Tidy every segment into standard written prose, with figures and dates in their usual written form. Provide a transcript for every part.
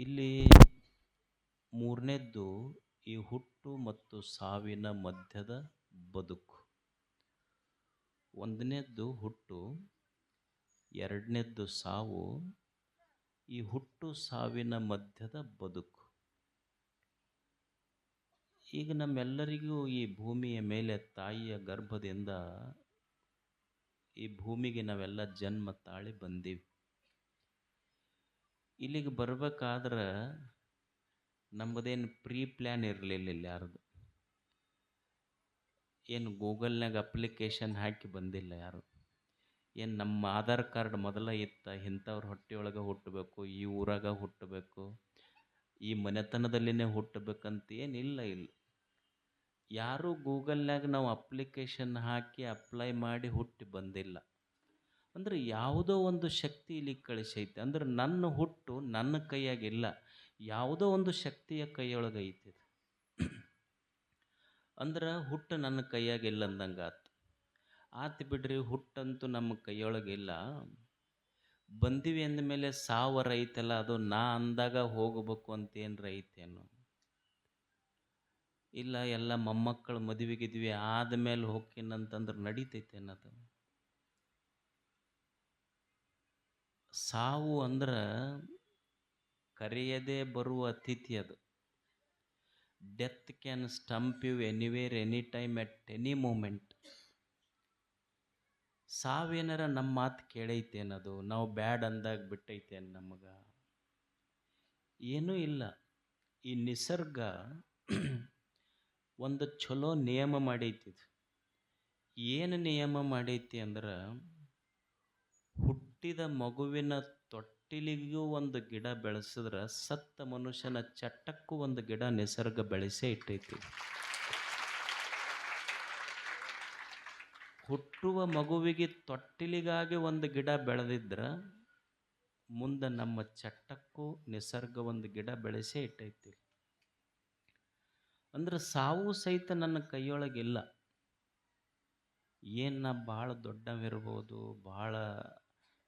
ಇಲ್ಲಿ ಮೂರನೇದ್ದು ಈ ಹುಟ್ಟು ಮತ್ತು ಸಾವಿನ ಮಧ್ಯದ ಬದುಕು. ಒಂದನೇದ್ದು ಹುಟ್ಟು, ಎರಡನೇದ್ದು ಸಾವು, ಈ ಹುಟ್ಟು ಸಾವಿನ ಮಧ್ಯದ ಬದುಕು. ಈಗ ನಮ್ಮೆಲ್ಲರಿಗೂ ಈ ಭೂಮಿಯ ಮೇಲೆ ತಾಯಿಯ ಗರ್ಭದಿಂದ ಈ ಭೂಮಿಗೆ ನಾವೆಲ್ಲ ಜನ್ಮ ತಾಳಿ ಬಂದೀವಿ. ಇಲ್ಲಿಗೆ ಬರ್ಬೇಕಾದ್ರೆ ನಮ್ಮದೇನು ಪ್ರೀ ಪ್ಲ್ಯಾನ್ ಇರಲಿಲ್ಲ ಯಾರ್ದು. ಏನು ಗೂಗಲ್ನಾಗ ಅಪ್ಲಿಕೇಶನ್ ಹಾಕಿ ಬಂದಿಲ್ಲ ಯಾರು. ಏನು ನಮ್ಮ ಆಧಾರ್ ಕಾರ್ಡ್ ಮೊದಲ ಇತ್ತ, ಇಂಥವ್ರ ಹೊಟ್ಟೆಯೊಳಗೆ ಹುಟ್ಟಬೇಕು, ಈ ಊರಾಗ ಹುಟ್ಟಬೇಕು, ಈ ಮನೆತನದಲ್ಲಿನೇ ಹುಟ್ಟಬೇಕಂತ ಏನಿಲ್ಲ. ಯಾರೂ ಗೂಗಲ್ನಾಗ ನಾವು ಅಪ್ಲಿಕೇಶನ್ ಹಾಕಿ ಅಪ್ಲೈ ಮಾಡಿ ಹುಟ್ಟಿ ಬಂದಿಲ್ಲ. ಅಂದರೆ ಯಾವುದೋ ಒಂದು ಶಕ್ತಿ ಇಲ್ಲಿಗೆ ಕಳಿಸೈತೆ. ಅಂದ್ರೆ ನನ್ನ ಹುಟ್ಟು ನನ್ನ ಕೈಯಾಗಿಲ್ಲ, ಯಾವುದೋ ಒಂದು ಶಕ್ತಿಯ ಕೈಯೊಳಗೆ ಐತಿ. ಅಂದ್ರೆ ಹುಟ್ಟು ನನ್ನ ಕೈಯಾಗಿಲ್ಲ ಅಂದಂಗೆ ಆತು ಬಿಡ್ರಿ. ಹುಟ್ಟಂತೂ ನಮ್ಮ ಕೈಯೊಳಗಿಲ್ಲ. ಬಂದೀವಿ ಅಂದಮೇಲೆ ಸಾವರ ಐತಲ್ಲ, ಅದು ನಾ ಅಂದಾಗ ಹೋಗಬೇಕು ಅಂತೇನ್ರ ಐತೇನು? ಇಲ್ಲ ಎಲ್ಲ ಮೊಮ್ಮಕ್ಕಳು ಮದುವೆಗಿದ್ವಿ ಆದಮೇಲೆ ಹೋಗ್ತೀನಂತಂದ್ರೆ ನಡೀತೈತೇನದು? ಸಾವು ಅಂದ್ರೆ ಕರೆಯದೇ ಬರುವ ಅತಿಥಿ ಅದು. Death can stump you anywhere any time at any moment. ಸಾವೇನಾರ ನಮ್ಮ ಮಾತು ಕೇಳೈತೇನದು? ನಾವು ಬ್ಯಾಡ್ ಅಂದಾಗ ಬಿಟ್ಟೈತೇನು ನಮಗೆ? ಏನೂ ಇಲ್ಲ. ಈ ನಿಸರ್ಗ ಒಂದು ಚಲೋ ನಿಯಮ ಮಾಡೈತಿ. ಏನು ನಿಯಮ ಮಾಡೈತಿ ಅಂದ್ರೆ, ಹುಟ್ಟಿದ ಮಗುವಿನ ತೊಟ್ಟಿಲಿಗೂ ಒಂದು ಗಿಡ ಬೆಳೆಸಿದ್ರೆ ಸತ್ತ ಮನುಷ್ಯನ ಚಟ್ಟಕ್ಕೂ ಒಂದು ಗಿಡ ನಿಸರ್ಗ ಬೆಳೆಸೇ ಇಟ್ಟೈತಿ. ಹುಟ್ಟುವ ಮಗುವಿಗೆ ತೊಟ್ಟಿಲಿಗಾಗಿ ಒಂದು ಗಿಡ ಬೆಳೆದಿದ್ರೆ ಮುಂದೆ ನಮ್ಮ ಚಟ್ಟಕ್ಕೂ ನಿಸರ್ಗ ಒಂದು ಗಿಡ ಬೆಳೆಸೇ ಇಟ್ಟೈತಿ. ಅಂದ್ರೆ ಸಾವು ಸಹಿತ ನನ್ನ ಕೈಯೊಳಗಿಲ್ಲ. ಏನು ನಾ ಭಾಳ ದೊಡ್ಡವಿರ್ಬೋದು, ಭಾಳ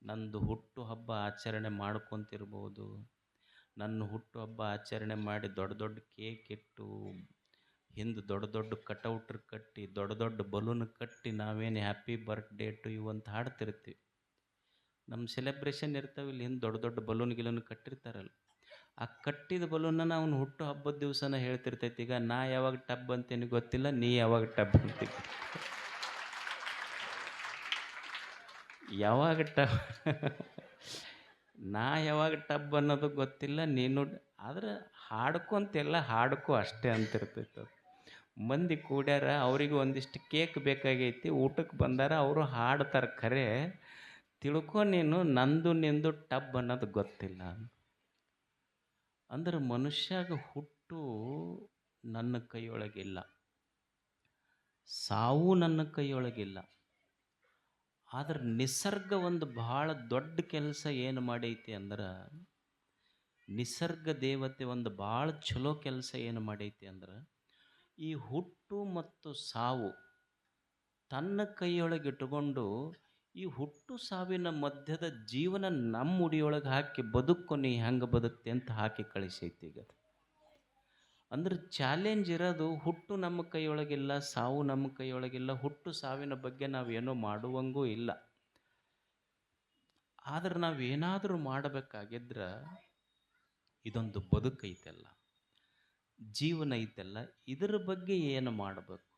ನಂದು ಹುಟ್ಟು ಹಬ್ಬ ಆಚರಣೆ ಮಾಡ್ಕೊತಿರ್ಬೋದು. ನನ್ನ ಹುಟ್ಟು ಹಬ್ಬ ಆಚರಣೆ ಮಾಡಿ ದೊಡ್ಡ ದೊಡ್ಡ ಕೇಕ್ ಇಟ್ಟು, ಹಿಂದೆ ದೊಡ್ಡ ದೊಡ್ಡ ಕಟೌಟ್ರ್ ಕಟ್ಟಿ, ದೊಡ್ಡ ದೊಡ್ಡ ಬಲೂನ್ ಕಟ್ಟಿ ನಾವೇನು ಹ್ಯಾಪಿ ಬರ್ತ್ಡೇ ಟು ಯು ಅಂತ ಹಾಡ್ತಿರ್ತೀವಿ. ನಮ್ಮ ಸೆಲೆಬ್ರೇಷನ್ ಇರ್ತಾವೆ, ಇಲ್ಲಿ ಹಿಂದೆ ದೊಡ್ಡ ದೊಡ್ಡ ಬಲೂನ್ ಗಿಲೂನ್ ಕಟ್ಟಿರ್ತಾರಲ್ಲ, ಆ ಕಟ್ಟಿದ ಬಲೂನನ್ನು ಅವನು ಹುಟ್ಟು ಹಬ್ಬದ ದಿವಸನ ಹೇಳ್ತಿರ್ತೈತಿ. ಈಗ ನಾ ಯಾವಾಗ ಟಬ್ ಅಂತೇನು ಗೊತ್ತಿಲ್ಲ, ನೀ ಯಾವಾಗ ಟಬ್ ಅಂತೀವಿ. ಯಾವಾಗ ಟಬ್ ನಾ ಯಾವಾಗ ಟಬ್ ಅನ್ನೋದು ಗೊತ್ತಿಲ್ಲ, ನೀನು ಆದ್ರೆ ಹಾಡ್ಕೊಂತೆಲ್ಲ ಹಾಡ್ಕೊ ಅಷ್ಟೇ ಅಂತಿರ್ತೈತೆ ಅದು. ಮಂದಿ ಕೂಡ್ಯಾರ, ಅವ್ರಿಗೆ ಒಂದಿಷ್ಟು ಕೇಕ್ ಬೇಕಾಗೈತಿ, ಊಟಕ್ಕೆ ಬಂದಾರ, ಅವರು ಹಾಡ್ತಾರೆ. ಖರೆ ತಿಳ್ಕೊ ನೀನು, ನಂದು ನಿಂದು ಟಬ್ ಅನ್ನೋದು ಗೊತ್ತಿಲ್ಲ. ಅಂದ್ರೆ ಮನುಷ್ಯಾಗ ಹುಟ್ಟು ನನ್ನ ಕೈಯೊಳಗಿಲ್ಲ, ಸಾವು ನನ್ನ ಕೈಯೊಳಗಿಲ್ಲ. ಆದ್ರೆ ನಿಸರ್ಗ ಒಂದು ಭಾಳ ದೊಡ್ಡ ಕೆಲಸ ಏನು ಮಾಡೈತಿ ಅಂದ್ರೆ, ನಿಸರ್ಗ ದೇವತೆ ಒಂದು ಭಾಳ ಚಲೋ ಕೆಲಸ ಏನು ಮಾಡೈತಿ ಅಂದ್ರೆ, ಈ ಹುಟ್ಟು ಮತ್ತು ಸಾವು ತನ್ನ ಕೈಯೊಳಗೆ ಇಟ್ಟುಕೊಂಡು ಈ ಹುಟ್ಟು ಸಾವಿನ ಮಧ್ಯದ ಜೀವನ ನಮ್ಮ ಉಡಿಯೊಳಗೆ ಹಾಕಿ ಬದುಕು, ನೀ ಹೆಂಗೆ ಬದುಕ್ತಿ ಅಂತ ಹಾಕಿ ಕಳಿಸೈತಿ. ಈಗ ಅಂದ್ರೆ ಚಾಲೆಂಜ್ ಇರೋದು, ಹುಟ್ಟು ನಮ್ಮ ಕೈಯೊಳಗಿಲ್ಲ, ಸಾವು ನಮ್ಮ ಕೈಯೊಳಗಿಲ್ಲ, ಹುಟ್ಟು ಸಾವಿನ ಬಗ್ಗೆ ನಾವೇನೋ ಮಾಡುವಂಗೂ ಇಲ್ಲ. ಆದ್ರೆ ನಾವೇನಾದರೂ ಮಾಡಬೇಕಾಗಿದ್ರೆ, ಇದೊಂದು ಬದುಕೈತಲ್ಲ, ಜೀವನ ಐತಲ್ಲ, ಇದರ ಬಗ್ಗೆ ಏನು ಮಾಡಬೇಕು?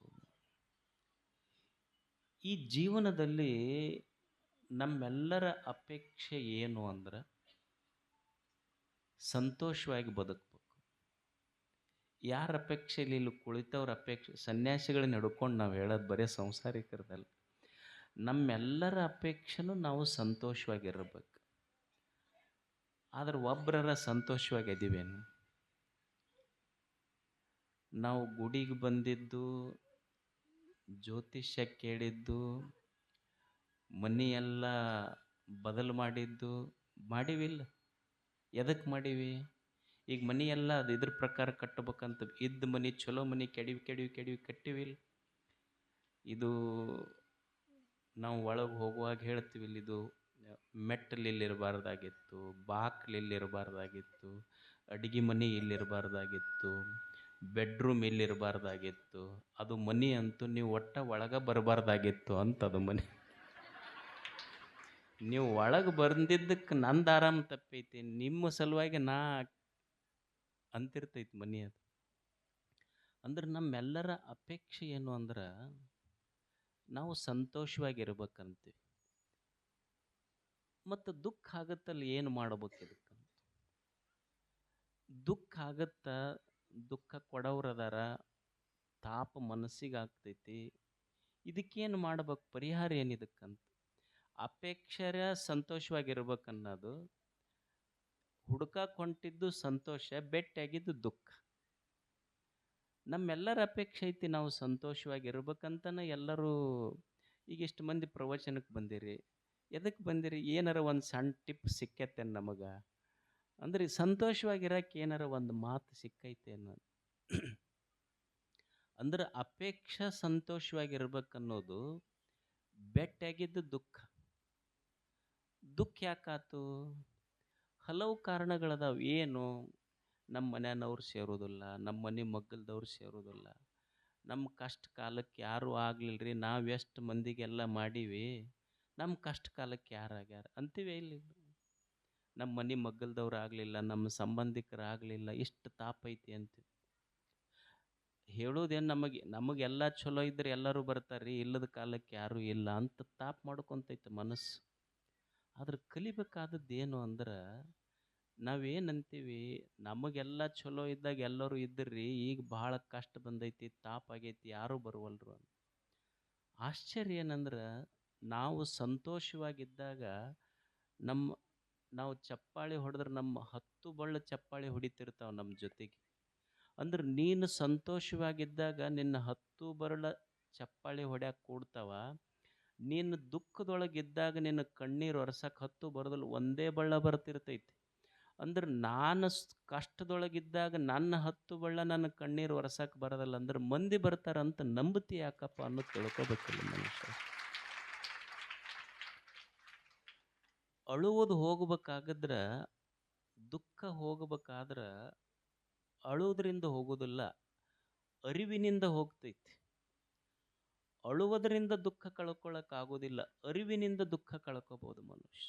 ಈ ಜೀವನದಲ್ಲಿ ನಮ್ಮೆಲ್ಲರ ಅಪೇಕ್ಷೆ ಏನು ಅಂದ್ರೆ, ಸಂತೋಷವಾಗಿ ಬದುಕಬೇಕು. ಯಾರ ಅಪೇಕ್ಷೆಯಲ್ಲಿ ಇಲ್ಲಿ ಕುಳಿತವ್ರ ಅಪೇಕ್ಷೆ, ಸನ್ಯಾಸಿಗಳನ್ನ ಹಿಡ್ಕೊಂಡು ನಾವು ಹೇಳೋದು ಬರೀ ಸಂಸಾರಿಕರದಲ್ಲ, ನಮ್ಮೆಲ್ಲರ ಅಪೇಕ್ಷೆನೂ ನಾವು ಸಂತೋಷವಾಗಿರ್ಬೇಕು. ಆದ್ರೆ ಒಬ್ಬರರ ಸಂತೋಷವಾಗಿದ್ದೀವೇನು? ನಾವು ಗುಡಿಗೆ ಬಂದಿದ್ದು, ಜ್ಯೋತಿಷ್ಯ ಕೇಳಿದ್ದು, ಮನೆಯೆಲ್ಲ ಬದಲು ಮಾಡಿದ್ದು ಮಾಡಿವಿಲ್ಲ? ಎದಕ್ಕೆ ಮಾಡೀವಿ? ಈಗ ಮನೆಯೆಲ್ಲ ಅದು ಇದ್ರ ಪ್ರಕಾರ ಕಟ್ಟಬೇಕಂತ ಇದ್ದ ಮನೆ, ಚಲೋ ಮನೆ ಕೆಡವಿ ಕಟ್ಟಿವಿಲ್ಲ? ಇದು ನಾವು ಒಳಗೆ ಹೋಗುವಾಗ ಹೇಳ್ತೀವಿಲ್ಲ, ಇದು ಮೆಟ್ಟಲಿಲ್ಲಿರಬಾರ್ದಾಗಿತ್ತು, ಬಾಕ್ಲಿಲ್ಲಿರಬಾರ್ದಾಗಿತ್ತು, ಅಡಿಗೆ ಮನೆ ಇಲ್ಲಿರಬಾರ್ದಾಗಿತ್ತು, ಬೆಡ್ರೂಮ್ ಇಲ್ಲಿರಬಾರ್ದಾಗಿತ್ತು, ಅದು ಮನೆ ಅಂತೂ ನೀವು ಒಟ್ಟ ಒಳಗೆ ಬರಬಾರ್ದಾಗಿತ್ತು ಅಂತದು ಮನೆ. ನೀವು ಒಳಗೆ ಬಂದಿದ್ದಕ್ಕೆ ನಂದು ಆರಾಮ ತಪ್ಪೈತಿ, ನಿಮ್ಮ ಸಲುವಾಗಿ ನಾ ಅಂತಿರ್ತೈತಿ ಮನೆ ಅದು. ಅಂದ್ರೆ ನಮ್ಮೆಲ್ಲರ ಅಪೇಕ್ಷೆ ಏನು ಅಂದ್ರೆ ನಾವು ಸಂತೋಷವಾಗಿರ್ಬೇಕಂತೀವಿ. ಮತ್ತು ದುಃಖ ಆಗತ್ತಲ್ಲ, ಏನು ಮಾಡ್ಬೇಕು ಇದಕ್ಕೆ? ದುಃಖ ಆಗತ್ತ, ದುಃಖ ಕೊಡೋರದಾರ, ತಾಪ ಮನಸ್ಸಿಗೆ ಆಗ್ತೈತಿ. ಇದಕ್ಕೇನು ಮಾಡ್ಬೇಕು, ಪರಿಹಾರ ಏನಿದಕ್ಕಂತ? ಅಪೇಕ್ಷರ ಸಂತೋಷವಾಗಿರ್ಬೇಕನ್ನೋದು, ಹುಡ್ಕಕ್ಕೆ ಹೊಂಟಿದ್ದು ಸಂತೋಷ, ಬೆಟ್ಟಾಗಿದ್ದು ದುಃಖ. ನಮ್ಮೆಲ್ಲರ ಅಪೇಕ್ಷೆ ಐತಿ ನಾವು ಸಂತೋಷವಾಗಿರ್ಬೇಕಂತನೇ ಎಲ್ಲರೂ. ಈಗ ಇಷ್ಟು ಮಂದಿ ಪ್ರವಚನಕ್ಕೆ ಬಂದಿರಿ, ಎದಕ್ಕೆ ಬಂದಿರಿ? ಏನಾರ ಒಂದು ಸಣ್ಣ ಟಿಪ್ ಸಿಕ್ಕೈತೆ ನಮಗೆ ಅಂದ್ರೆ ಸಂತೋಷವಾಗಿರಕ್ಕೆ ಏನಾರ ಒಂದು ಮಾತು ಸಿಕ್ಕೈತೆ ಅನ್ನೋದು. ಅಂದ್ರೆ ಅಪೇಕ್ಷೆ ಸಂತೋಷವಾಗಿರ್ಬೇಕನ್ನೋದು ಬೆಟ್ಟಾಗಿದ್ದು ದುಃಖ. ದುಃಖ ಯಾಕಾತು? ಹಲವು ಕಾರಣಗಳದಾವ. ಏನು? ನಮ್ಮ ಮನೆಯವ್ರು ಸೇರೋದಿಲ್ಲ, ನಮ್ಮ ಮನೆ ಮಗ್ಗಲ್ದವ್ರು ಸೇರೋದಿಲ್ಲ, ನಮ್ಮ ಕಷ್ಟ ಕಾಲಕ್ಕೆ ಯಾರೂ ಆಗ್ಲಿಲ್ರಿ, ನಾವು ಎಷ್ಟು ಮಂದಿಗೆಲ್ಲ ಮಾಡೀವಿ, ನಮ್ಮ ಕಷ್ಟ ಕಾಲಕ್ಕೆ ಯಾರು ಆಗ್ಯಾರ ಅಂತೀವಿ ಇಲ್ಲಿ. ನಮ್ಮ ಮನೆ ಮಗ್ಗಲ್ದವ್ರು ಆಗಲಿಲ್ಲ, ನಮ್ಮ ಸಂಬಂಧಿಕರು ಆಗಲಿಲ್ಲ, ಇಷ್ಟು ತಾಪ ಐತಿ ಅಂತೀವಿ. ಹೇಳೋದೇನು, ನಮಗೆಲ್ಲ ಚಲೋ ಇದ್ರೆ ಎಲ್ಲರೂ ಬರ್ತಾರೆ, ಇಲ್ಲದ ಕಾಲಕ್ಕೆ ಯಾರೂ ಇಲ್ಲ ಅಂತ ತಾಪ ಮಾಡ್ಕೊತೈತೆ ಮನಸ್ಸು. ಆದ್ರೆ ಕಲಿಬೇಕಾದದ್ದು ಏನು ಅಂದ್ರೆ, ನಾವೇನಂತೀವಿ, ನಮಗೆಲ್ಲ ಚಲೋ ಇದ್ದಾಗ ಎಲ್ಲರೂ ಇದ್ದಿರ್ರಿ, ಈಗ ಭಾಳ ಕಷ್ಟ ಬಂದೈತಿ, ತಾಪ ಆಗೈತಿ, ಯಾರೂ ಬರುವಲ್ರು ಅಂತ. ಆಶ್ಚರ್ಯ ಏನಂದ್ರೆ, ನಾವು ಸಂತೋಷವಾಗಿದ್ದಾಗ ನಾವು ಚಪ್ಪಾಳಿ ಹೊಡೆದ್ರೆ ನಮ್ಮ 10 ಬಳ್ಳ ಚಪ್ಪಾಳಿ ಹೊಡಿತಿರ್ತಾವೆ ನಮ್ಮ ಜೊತೆಗೆ. ಅಂದ್ರೆ ನೀನು ಸಂತೋಷವಾಗಿದ್ದಾಗ ನಿನ್ನ 10 ಬರಳ ಚಪ್ಪಾಳಿ ಹೊಡ್ಯಾಕೆ ಕೂಡ್ತಾವ. ನೀನು ದುಃಖದೊಳಗಿದ್ದಾಗ ನಿನ್ನ ಕಣ್ಣೀರು ಒರೆಸಕ್ಕೆ 10 ಬರೋದಿಲ್ಲ, ಒಂದೇ ಬಳ್ಳ ಬರ್ತಿರ್ತೈತಿ. ಅಂದ್ರೆ ನಾನು ಕಷ್ಟದೊಳಗಿದ್ದಾಗ ನನ್ನ 10 ಬಳ್ಳ ನನ್ನ ಕಣ್ಣೀರು ಒರೆಸಕ್ಕೆ ಬರೋದಿಲ್ಲ, ಅಂದ್ರೆ ಮಂದಿ ಬರ್ತಾರಂತ ನಂಬತಿ ಯಾಕಪ್ಪ ಅನ್ನೋದು ತಿಳ್ಕೊಬೇಕಿಲ್ಲ ಮನುಷ್ಯ. ಅಳುವುದು ಹೋಗ್ಬೇಕಾದ್ರೆ, ದುಃಖ ಹೋಗ್ಬೇಕಾದ್ರೆ ಅಳುವುದರಿಂದ ಹೋಗೋದಿಲ್ಲ, ಅರಿವಿನಿಂದ ಹೋಗ್ತೈತಿ. ಅಳುವುದರಿಂದ ದುಃಖ ಕಳ್ಕೊಳ್ಳೋಕ್ಕಾಗೋದಿಲ್ಲ, ಅರಿವಿನಿಂದ ದುಃಖ ಕಳ್ಕೊಬೋದು ಮನುಷ್ಯ.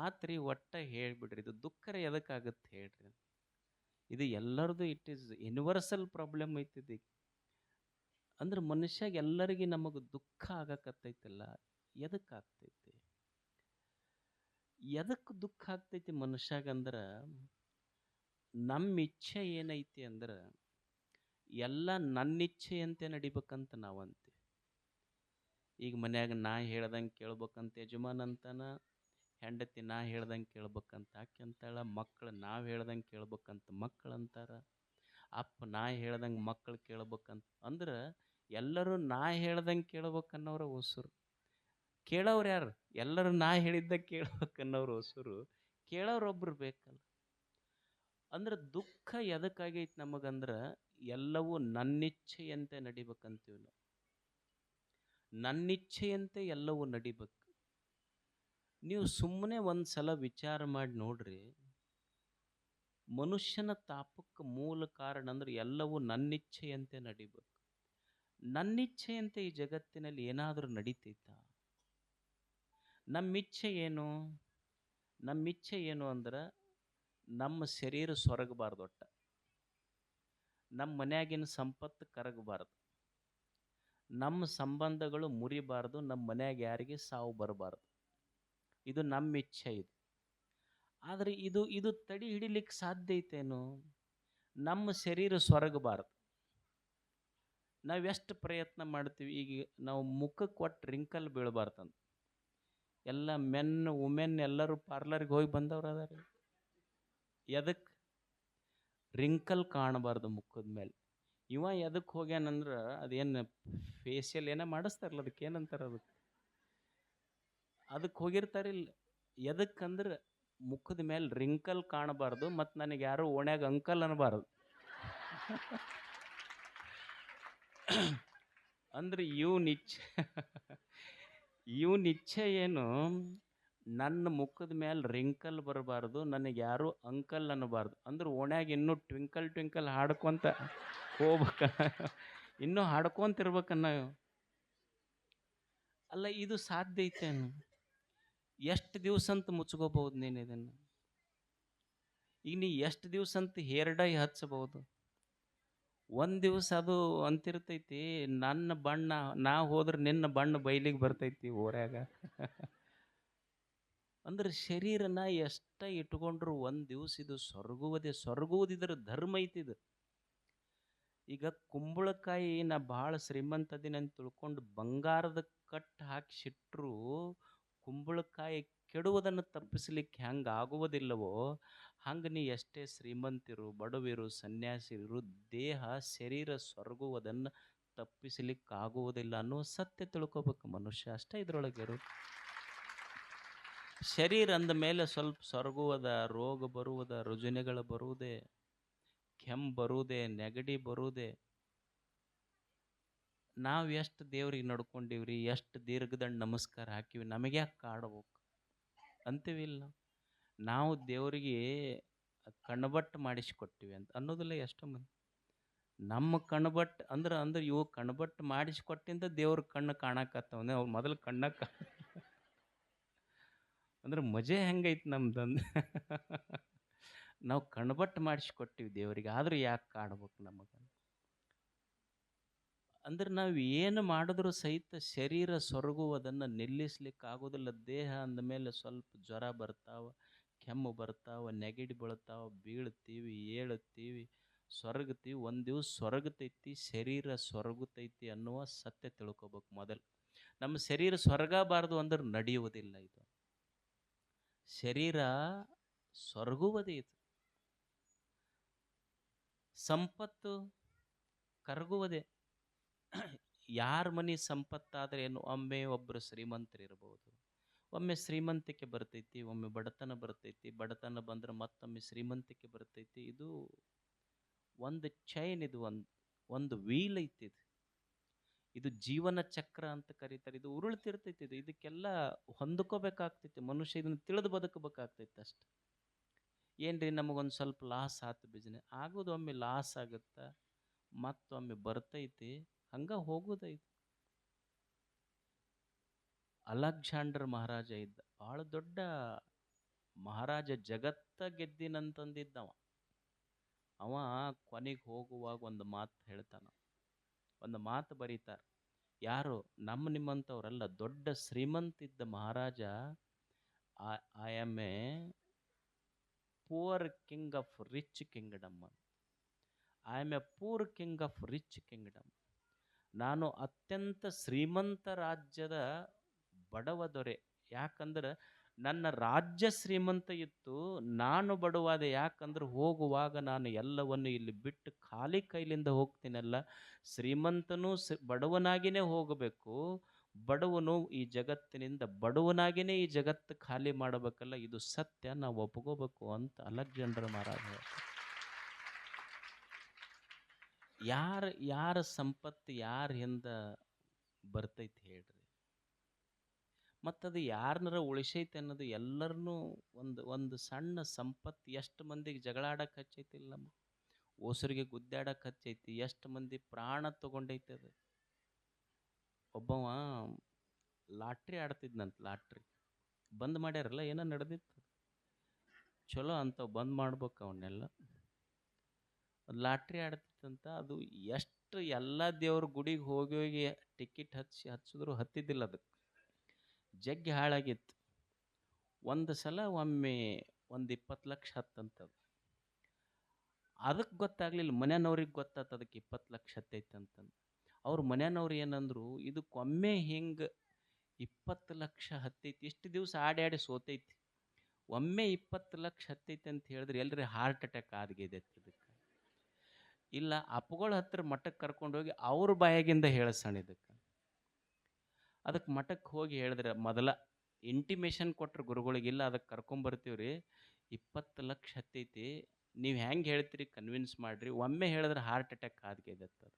ಆತ್ರಿ ಒಟ್ಟ ಹೇಳ್ಬಿಡ್ರಿ, ಇದು ದುಃಖರ ಎದಕ್ಕಾಗತ್ತೆ ಹೇಳ್ರಿ? ಇದು ಎಲ್ಲರದು, ಇಟ್ ಈಸ್ ಯೂನಿವರ್ಸಲ್ ಪ್ರಾಬ್ಲಮ್ ಐತಿದೆ. ಅಂದ್ರೆ ಮನುಷ್ಯಾಗ ಎಲ್ಲರಿಗೆ ನಮಗೆ ದುಃಖ ಆಗಕತ್ತೈತಲ್ಲ, ಎದಕ್ಕಾಗ್ತೈತಿ? ಎದಕ್ಕೆ ದುಃಖ ಆಗ್ತೈತಿ ಮನುಷ್ಯಾಗಂದ್ರೆ, ನಮ್ಮ ಇಚ್ಛೆ ಏನೈತಿ ಅಂದ್ರೆ ಎಲ್ಲ ನನ್ನ ಇಚ್ಛೆಯಂತೆ ನಡಿಬೇಕಂತ ನಾವಂತೀವಿ. ಈಗ ಮನ್ಯಾಗ ನಾ ಹೇಳ್ದಂಗೆ ಕೇಳ್ಬೇಕಂತ ಯಜಮಾನ್ ಅಂತಾನ, ಹೆಂಡತಿ ನಾ ಹೇಳ್ದಂಗೆ ಕೇಳ್ಬೇಕಂತ ಆಕೆ ಅಂತಾಳ, ಮಕ್ಕಳು ನಾವು ಹೇಳ್ದಂಗೆ ಕೇಳ್ಬೇಕಂತ ಮಕ್ಕಳು ಅಂತಾರ, ಅಪ್ಪ ನಾ ಹೇಳ್ದಂಗೆ ಮಕ್ಕಳು ಕೇಳ್ಬೇಕಂತ. ಅಂದ್ರೆ ಎಲ್ಲರೂ ನಾ ಹೇಳ್ದಂಗೆ ಕೇಳ್ಬೇಕನ್ನೋರು ಹೊಸರು. ಕೇಳೋರು ಯಾರು? ಎಲ್ಲರೂ ನಾ ಹೇಳಿದ್ದ ಕೇಳ್ಬೇಕನ್ನೋರು ಹೊಸರು, ಕೇಳೋರೊಬ್ರು ಬೇಕಲ್ಲ. ಅಂದ್ರೆ ದುಃಖ ಎದಕ್ಕಾಗೈತಿ ನಮಗಂದ್ರೆ, ಎಲ್ಲವೂ ನನ್ನಿಚ್ಛೆಯಂತೆ ನಡಿಬೇಕಂತೀವಿ ನಾವು. ನನ್ನಿಚ್ಛೆಯಂತೆ ಎಲ್ಲವೂ ನಡಿಬೇಕು. ನೀವು ಸುಮ್ಮನೆ ಒಂದು ಸಲ ವಿಚಾರ ಮಾಡಿ ನೋಡ್ರಿ, ಮನುಷ್ಯನ ತಾಪಕ್ಕೆ ಮೂಲ ಕಾರಣ ಅಂದ್ರೆ ಎಲ್ಲವೂ ನನ್ನಿಚ್ಛೆಯಂತೆ ನಡಿಬೇಕು. ನನ್ನಿಚ್ಛೆಯಂತೆ ಈ ಜಗತ್ತಿನಲ್ಲಿ ಏನಾದರೂ ನಡೀತೈತಾ? ನಮ್ಮಿಚ್ಛೆ ಏನು? ನಮ್ಮಿಚ್ಛೆ ಏನು ಅಂದ್ರೆ, ನಮ್ಮ ಶರೀರ ಸೊರಗಬಾರ್ದು, ಒಟ್ಟ ನಮ್ಮ ಮನ್ಯಾಗಿನ ಸಂಪತ್ತು ಕರಗಬಾರ್ದು, ನಮ್ಮ ಸಂಬಂಧಗಳು ಮುರಿಬಾರ್ದು, ನಮ್ಮ ಮನ್ಯಾಗ ಯಾರಿಗೆ ಸಾವು ಬರಬಾರ್ದು. ಇದು ನಮ್ಮ ಇಚ್ಛೆ. ಇದು ಆದರೆ ಇದು ತಡಿ ಹಿಡಿಲಿಕ್ಕೆ ಸಾಧ್ಯ ಐತೇನು? ನಮ್ಮ ಶರೀರ ಸೊರಗಬಾರ್ದು. ನಾವೆಷ್ಟು ಪ್ರಯತ್ನ ಮಾಡ್ತೀವಿ. ಈಗ ನಾವು ಮುಖಕ್ಕೆ ಒಟ್ಟು ರಿಂಕಲ್ ಬೀಳಬಾರ್ದಂತ ಎಲ್ಲ ವುಮೆನ್ ಎಲ್ಲರೂ ಪಾರ್ಲರ್ಗೆ ಹೋಗಿ ಬಂದವ್ರು ಅದಾರ. ಎದಕ್ಕೆ? ರಿಂಕಲ್ ಕಾಣಬಾರ್ದು ಮುಖದ ಮೇಲೆ. ಇವ ಎದಕ್ಕೆ ಹೋಗ್ಯಾನಂದ್ರೆ, ಅದೇನು ಫೇಶಿಯಲ್ ಏನೋ ಮಾಡಿಸ್ತಾರಲ್ಲ, ಅದಕ್ಕೆ ಏನಂತಾರೆ, ಅದಕ್ಕೆ ಹೋಗಿರ್ತಾರಿಲ್ಲ. ಎದಕ್ಕಂದ್ರೆ ಮುಖದ ಮೇಲೆ ರಿಂಕಲ್ ಕಾಣಬಾರ್ದು, ಮತ್ತು ನನಗೆ ಯಾರು ಓಣ್ಯಾಗ ಅಂಕಲ್ ಅನ್ನಬಾರ್ದು. ಅಂದ್ರೆ ಇವನಿಚ್ಛೆ ಏನು? ನನ್ನ ಮುಖದ ಮೇಲೆ ರಿಂಕಲ್ ಬರಬಾರ್ದು, ನನಗೆ ಯಾರು ಅಂಕಲ್ ಅನ್ನಬಾರ್ದು. ಅಂದ್ರೆ ಓಣ್ಯಾಗ ಇನ್ನೂ ಟ್ವಿಂಕಲ್ ಟ್ವಿಂಕಲ್ ಹಾಡ್ಕೊಂತ ಹೋಗ್ಬೇಕ, ಇನ್ನೂ ಹಾಡ್ಕೊಂತಿರ್ಬೇಕನ್ನ. ಅಲ್ಲ, ಇದು ಸಾಧ್ಯ ಐತೇನು? ಎಷ್ಟು ದಿವಸ ಅಂತ ಮುಚ್ಕೋಬಹುದು ನೀನು ಇದನ್ನು? ಈಗ ನೀ ಎಷ್ಟು ದಿವಸ ಅಂತ ಹೇರ್ ಡೈ ಹಚ್ಚಬಹುದು? ಒಂದು ದಿವಸ ಅದು ಅಂತಿರ್ತೈತಿ, ನನ್ನ ಬಣ್ಣ ನಾ ಹೋದ್ರೆ ನಿನ್ನ ಬಣ್ಣ ಬೈಲಿಗೆ ಬರ್ತೈತಿ ಊರಾಗ. ಅಂದ್ರೆ ಶರೀರನ ಎಷ್ಟ ಇಟ್ಕೊಂಡ್ರು ಒಂದು ದಿವಸ ಇದು ಸೊರಗುವುದಿದ್ರ ಧರ್ಮ ಐತಿದು. ಈಗ ಕುಂಬಳಕಾಯಿ ನಾ ಭಾಳ ಶ್ರೀಮಂತ ಅದೀನಿ ಅಂತ ತಿಳ್ಕೊಂಡು ಬಂಗಾರದ ಕಟ್ಟು ಹಾಕಿ ಸಿಟ್ರು ಕುಂಬಳಕಾಯಿ ಕೆಡುವುದನ್ನು ತಪ್ಪಿಸ್ಲಿಕ್ಕೆ ಹೆಂಗೆ ಆಗುವುದಿಲ್ಲವೋ, ಹಂಗೆ ನೀ ಎಷ್ಟೇ ಶ್ರೀಮಂತಿರು, ಬಡವಿರು, ಸನ್ಯಾಸಿರು, ದೇಹ ಶರೀರ ಸೊರಗುವುದನ್ನು ತಪ್ಪಿಸಲಿಕ್ಕೆ ಆಗುವುದಿಲ್ಲ ಅನ್ನೋ ಸತ್ಯ ತಿಳ್ಕೊಬೇಕು ಮನುಷ್ಯ. ಅಷ್ಟೇ ಇದ್ರೊಳಗೆ ಶರೀರ ಅಂದ ಮೇಲೆ ಸ್ವಲ್ಪ ಸೊರಗುವುದ, ರೋಗ ಬರುವುದ, ರುಜಿನಗಳು ಬರುವುದೇ, ಕೆಮ್ಮು ಬರುವುದೇ, ನೆಗಡಿ ಬರುವುದೇ. ನಾವು ಎಷ್ಟು ದೇವ್ರಿಗೆ ನಡ್ಕೊಂಡಿವ್ರಿ, ಎಷ್ಟು ದೀರ್ಘದಂಡ ನಮಸ್ಕಾರ ಹಾಕಿವಿ, ನಮಗೆ ಯಾಕೆ ಕಾಡ್ಬೇಕು ಅಂತೀವಿಲ್ಲ. ನಾವು ದೇವರಿಗೆ ಕಣ್ಬಟ್ಟು ಮಾಡಿಸಿಕೊಟ್ಟಿವಿ ಅಂತ ಅನ್ನೋದಿಲ್ಲ ಎಷ್ಟೋ ಮಂದಿ. ನಮ್ಮ ಕಣ್ಬಟ್ಟು ಅಂದ್ರೆ ಇವು ಕಣ್ಬಟ್ಟು ಮಾಡಿಸಿಕೊಟ್ಟಿಂದ ದೇವ್ರ ಕಣ್ಣು ಕಾಣಕತ್ತವನೇ, ಅವ್ರು ಮೊದಲು ಕಣ್ಣಕ್ಕ ಅಂದ್ರೆ ಮಜೆ ಹೆಂಗೈತಿ ನಮ್ದಂದು. ನಾವು ಕಣ್ಬಟ್ಟು ಮಾಡಿಸಿಕೊಟ್ಟಿವಿ ದೇವರಿಗೆ, ಆದರೂ ಯಾಕೆ ಕಾಡ್ಬೇಕು ನಮಗೆ? ಅಂದ್ರೆ ನಾವು ಏನು ಮಾಡಿದ್ರೂ ಸಹಿತ ಶರೀರ ಸೊರಗುವುದನ್ನು ನಿಲ್ಲಿಸ್ಲಿಕ್ಕೆ ಆಗೋದಿಲ್ಲ. ದೇಹ ಅಂದಮೇಲೆ ಸ್ವಲ್ಪ ಜ್ವರ ಬರ್ತಾವ, ಕೆಮ್ಮು ಬರ್ತಾವ, ನೆಗಡಿ ಬೀಳ್ತಾವ, ಬೀಳ್ತೀವಿ, ಏಳುತ್ತೀವಿ, ಸೊರಗ್ತೀವಿ. ಒಂದು ದಿವಸ ಸೊರಗತೈತಿ, ಶರೀರ ಸೊರಗುತೈತಿ ಅನ್ನುವ ಸತ್ಯ ತಿಳ್ಕೊಬೇಕು ಮೊದಲು. ನಮ್ಮ ಶರೀರ ಸೊರಗಬಾರ್ದು ಅಂದ್ರೆ ನಡೆಯುವುದಿಲ್ಲ. ಇದು ಶರೀರ ಸೊರಗುವುದೇ. ಇದು ಸಂಪತ್ತು ಕರಗುವುದೇ. ಯಾರ ಮನೆ ಸಂಪತ್ತಾದ್ರೆ ಏನು, ಒಮ್ಮೆ ಒಬ್ಬರು ಶ್ರೀಮಂತರಿರ್ಬೋದು, ಒಮ್ಮೆ ಶ್ರೀಮಂತಿಕೆ ಬರ್ತೈತಿ, ಒಮ್ಮೆ ಬಡತನ ಬರ್ತೈತಿ, ಬಡತನ ಬಂದ್ರೆ ಮತ್ತೊಮ್ಮೆ ಶ್ರೀಮಂತಿಕೆ ಬರ್ತೈತಿ. ಇದು ಒಂದು ಚೈನ್, ಇದು ಒಂದು ವೀಲ್ ಐತಿ. ಇದು ಜೀವನ ಚಕ್ರ ಅಂತ ಕರೀತಾರೆ. ಇದು ಉರುಳ್ತಿರ್ತೈತಿ. ಇದಕ್ಕೆಲ್ಲ ಹೊಂದ್ಕೋಬೇಕಾಗ್ತೈತಿ ಮನುಷ್ಯ, ಇದನ್ನು ತಿಳಿದು ಬದುಕಬೇಕಾಗ್ತೈತಿ ಅಷ್ಟೆ. ಏನ್ರಿ ನಮಗೊಂದು ಸ್ವಲ್ಪ ಲಾಸ್ ಆಯ್ತು, ಬಿಸ್ನೆಸ್ ಆಗೋದು ಒಮ್ಮೆ ಲಾಸ್ ಆಗುತ್ತಾ, ಮತ್ತೊಮ್ಮೆ ಬರ್ತೈತಿ, ಹಂಗ ಹೋಗೋದೈತಿ. ಅಲೆಕ್ಸಾಂಡರ್ ಮಹಾರಾಜ ಇದ್ದ, ಭಾಳ ದೊಡ್ಡ ಮಹಾರಾಜ, ಜಗತ್ತ ಗೆದ್ದಿನಂತಂದಿದ್ದವ. ಅವ ಕೊನೆಗೆ ಹೋಗುವಾಗ ಒಂದು ಮಾತು ಹೇಳ್ತಾನ, ಒಂದು ಮಾತು ಬರೀತಾರೆ. ಯಾರು ನಿಮ್ಮಂಥವ್ರಲ್ಲ, ದೊಡ್ಡ ಶ್ರೀಮಂತಿದ್ದ ಮಹಾರಾಜ, I am a poor king of rich kingdom. I am a poor king of rich kingdom. ನಾನು ಅತ್ಯಂತ ಶ್ರೀಮಂತ ರಾಜ್ಯದ ಬಡವ ದೊರೆ. ಯಾಕಂದ್ರೆ ನನ್ನ ರಾಜ್ಯ ಶ್ರೀಮಂತ ಇತ್ತು, ನಾನು ಬಡವಾದೆ. ಯಾಕಂದ್ರೆ ಹೋಗುವಾಗ ನಾನು ಎಲ್ಲವನ್ನು ಇಲ್ಲಿ ಬಿಟ್ಟು ಖಾಲಿ ಕೈಲಿಂದ ಹೋಗ್ತೀನಲ್ಲ. ಶ್ರೀಮಂತನೂ ಬಡವನಾಗಿಯೇ ಹೋಗಬೇಕು, ಬಡವನು ಈ ಜಗತ್ತಿನಿಂದ ಬಡವನಾಗಿಯೇ ಈ ಜಗತ್ತು ಖಾಲಿ ಮಾಡಬೇಕಲ್ಲ. ಇದು ಸತ್ಯ, ನಾವು ಒಪ್ಕೋಬೇಕು ಅಂತ ಅಲೆಕ್ಸಾಂಡರ್ ಮಹಾರಾಜ. ಯಾರ ಸಂಪತ್ತು ಯಾರ ಹಿಂದ ಬರ್ತೈತಿ ಹೇಳ್ರಿ? ಮತ್ತದು ಯಾರನ್ನಾರ ಉಳಿಸೈತೆ ಅನ್ನೋದು ಎಲ್ಲರನ್ನೂ ಒಂದು ಸಣ್ಣ ಸಂಪತ್ತು ಎಷ್ಟು ಮಂದಿಗೆ ಜಗಳಾಡಕ್ಕೆ ಹಚ್ಚೈತಿಲ್ಲ, ನಮ್ಮ ಓಸರಿಗೆ ಗುದ್ದಾಡಕ್ಕೆ ಹಚ್ಚೈತಿ, ಎಷ್ಟು ಮಂದಿ ಪ್ರಾಣ ತಗೊಂಡೈತೆ ಅದು. ಒಬ್ಬವ ಲಾಟ್ರಿ ಆಡ್ತಿದ್ನಂತ, ಲಾಟ್ರಿ ಬಂದ್ ಮಾಡ್ಯಾರಲ್ಲ, ಏನೋ ನಡೆದಿತ್ತು. ಚಲೋ ಅಂಥವು ಬಂದ್ ಮಾಡ್ಬೇಕು ಅವನ್ನೆಲ್ಲ. ಲಾಟ್ರಿ ಆಡ್ತಿತ್ತಂತ, ಅದು ಎಷ್ಟು ಎಲ್ಲ ದೇವ್ರ ಗುಡಿಗೆ ಹೋಗಿ ಹೋಗಿ ಟಿಕೆಟ್ ಹಚ್ಚಿದ್ರು ಹತ್ತಿದ್ದಿಲ್ಲ, ಅದಕ್ಕೆ ಜಗ್ಗಿ ಹಾಳಾಗಿತ್ತು. ಒಂದು ಸಲ ಒಮ್ಮೆ ಒಂದು 20 ಲಕ್ಷ ಹತ್ತಂತದು. ಅದಕ್ಕೆ ಗೊತ್ತಾಗ್ಲಿಲ್ಲ, ಮನೆಯವ್ರಿಗೆ ಗೊತ್ತಾತ ಅದಕ್ಕೆ 20 ಲಕ್ಷ ಹತ್ತೈತೆ ಅಂತಂದು. ಅವ್ರ ಮನೆಯವ್ರು ಏನಂದ್ರು, ಇದಕ್ಕೊಮ್ಮೆ ಹಿಂಗೆ 20 ಲಕ್ಷ ಹತ್ತೈತಿ, ಇಷ್ಟು ದಿವಸ ಆಡಿ ಸೋತೈತಿ, ಒಮ್ಮೆ 20 ಲಕ್ಷ ಹತ್ತೈತಿ ಅಂತ ಹೇಳಿದ್ರೆ ಎಲ್ರಿ ಹಾರ್ಟ್ ಅಟ್ಯಾಕ್ ಆದ್ಗಿದೈತಿ ಇದಕ್ಕೆ. ಇಲ್ಲ, ಅಪ್ಪಗಳ ಹತ್ರ ಮಠಕ್ಕೆ ಕರ್ಕೊಂಡೋಗಿ ಅವ್ರ ಬಾಯಾಗಿಂದ ಹೇಳಸಣ ಇದಕ್ಕೆ. ಅದಕ್ಕೆ ಮಠಕ್ಕೆ ಹೋಗಿ ಹೇಳಿದ್ರೆ, ಮೊದಲ ಇಂಟಿಮೇಷನ್ ಕೊಟ್ಟರು ಗುರುಗಳಿಗೆ, ಇಲ್ಲ ಅದಕ್ಕೆ ಕರ್ಕೊಂಬರ್ತೀವ್ರಿ, 20 ಲಕ್ಷ ಹತ್ತೈತಿ, ನೀವು ಹೆಂಗೆ ಹೇಳ್ತೀರಿ ಕನ್ವಿನ್ಸ್ ಮಾಡಿರಿ, ಒಮ್ಮೆ ಹೇಳಿದ್ರೆ ಹಾರ್ಟ್ ಅಟ್ಯಾಕ್ ಆದ್ಗೈದತ್ತದು.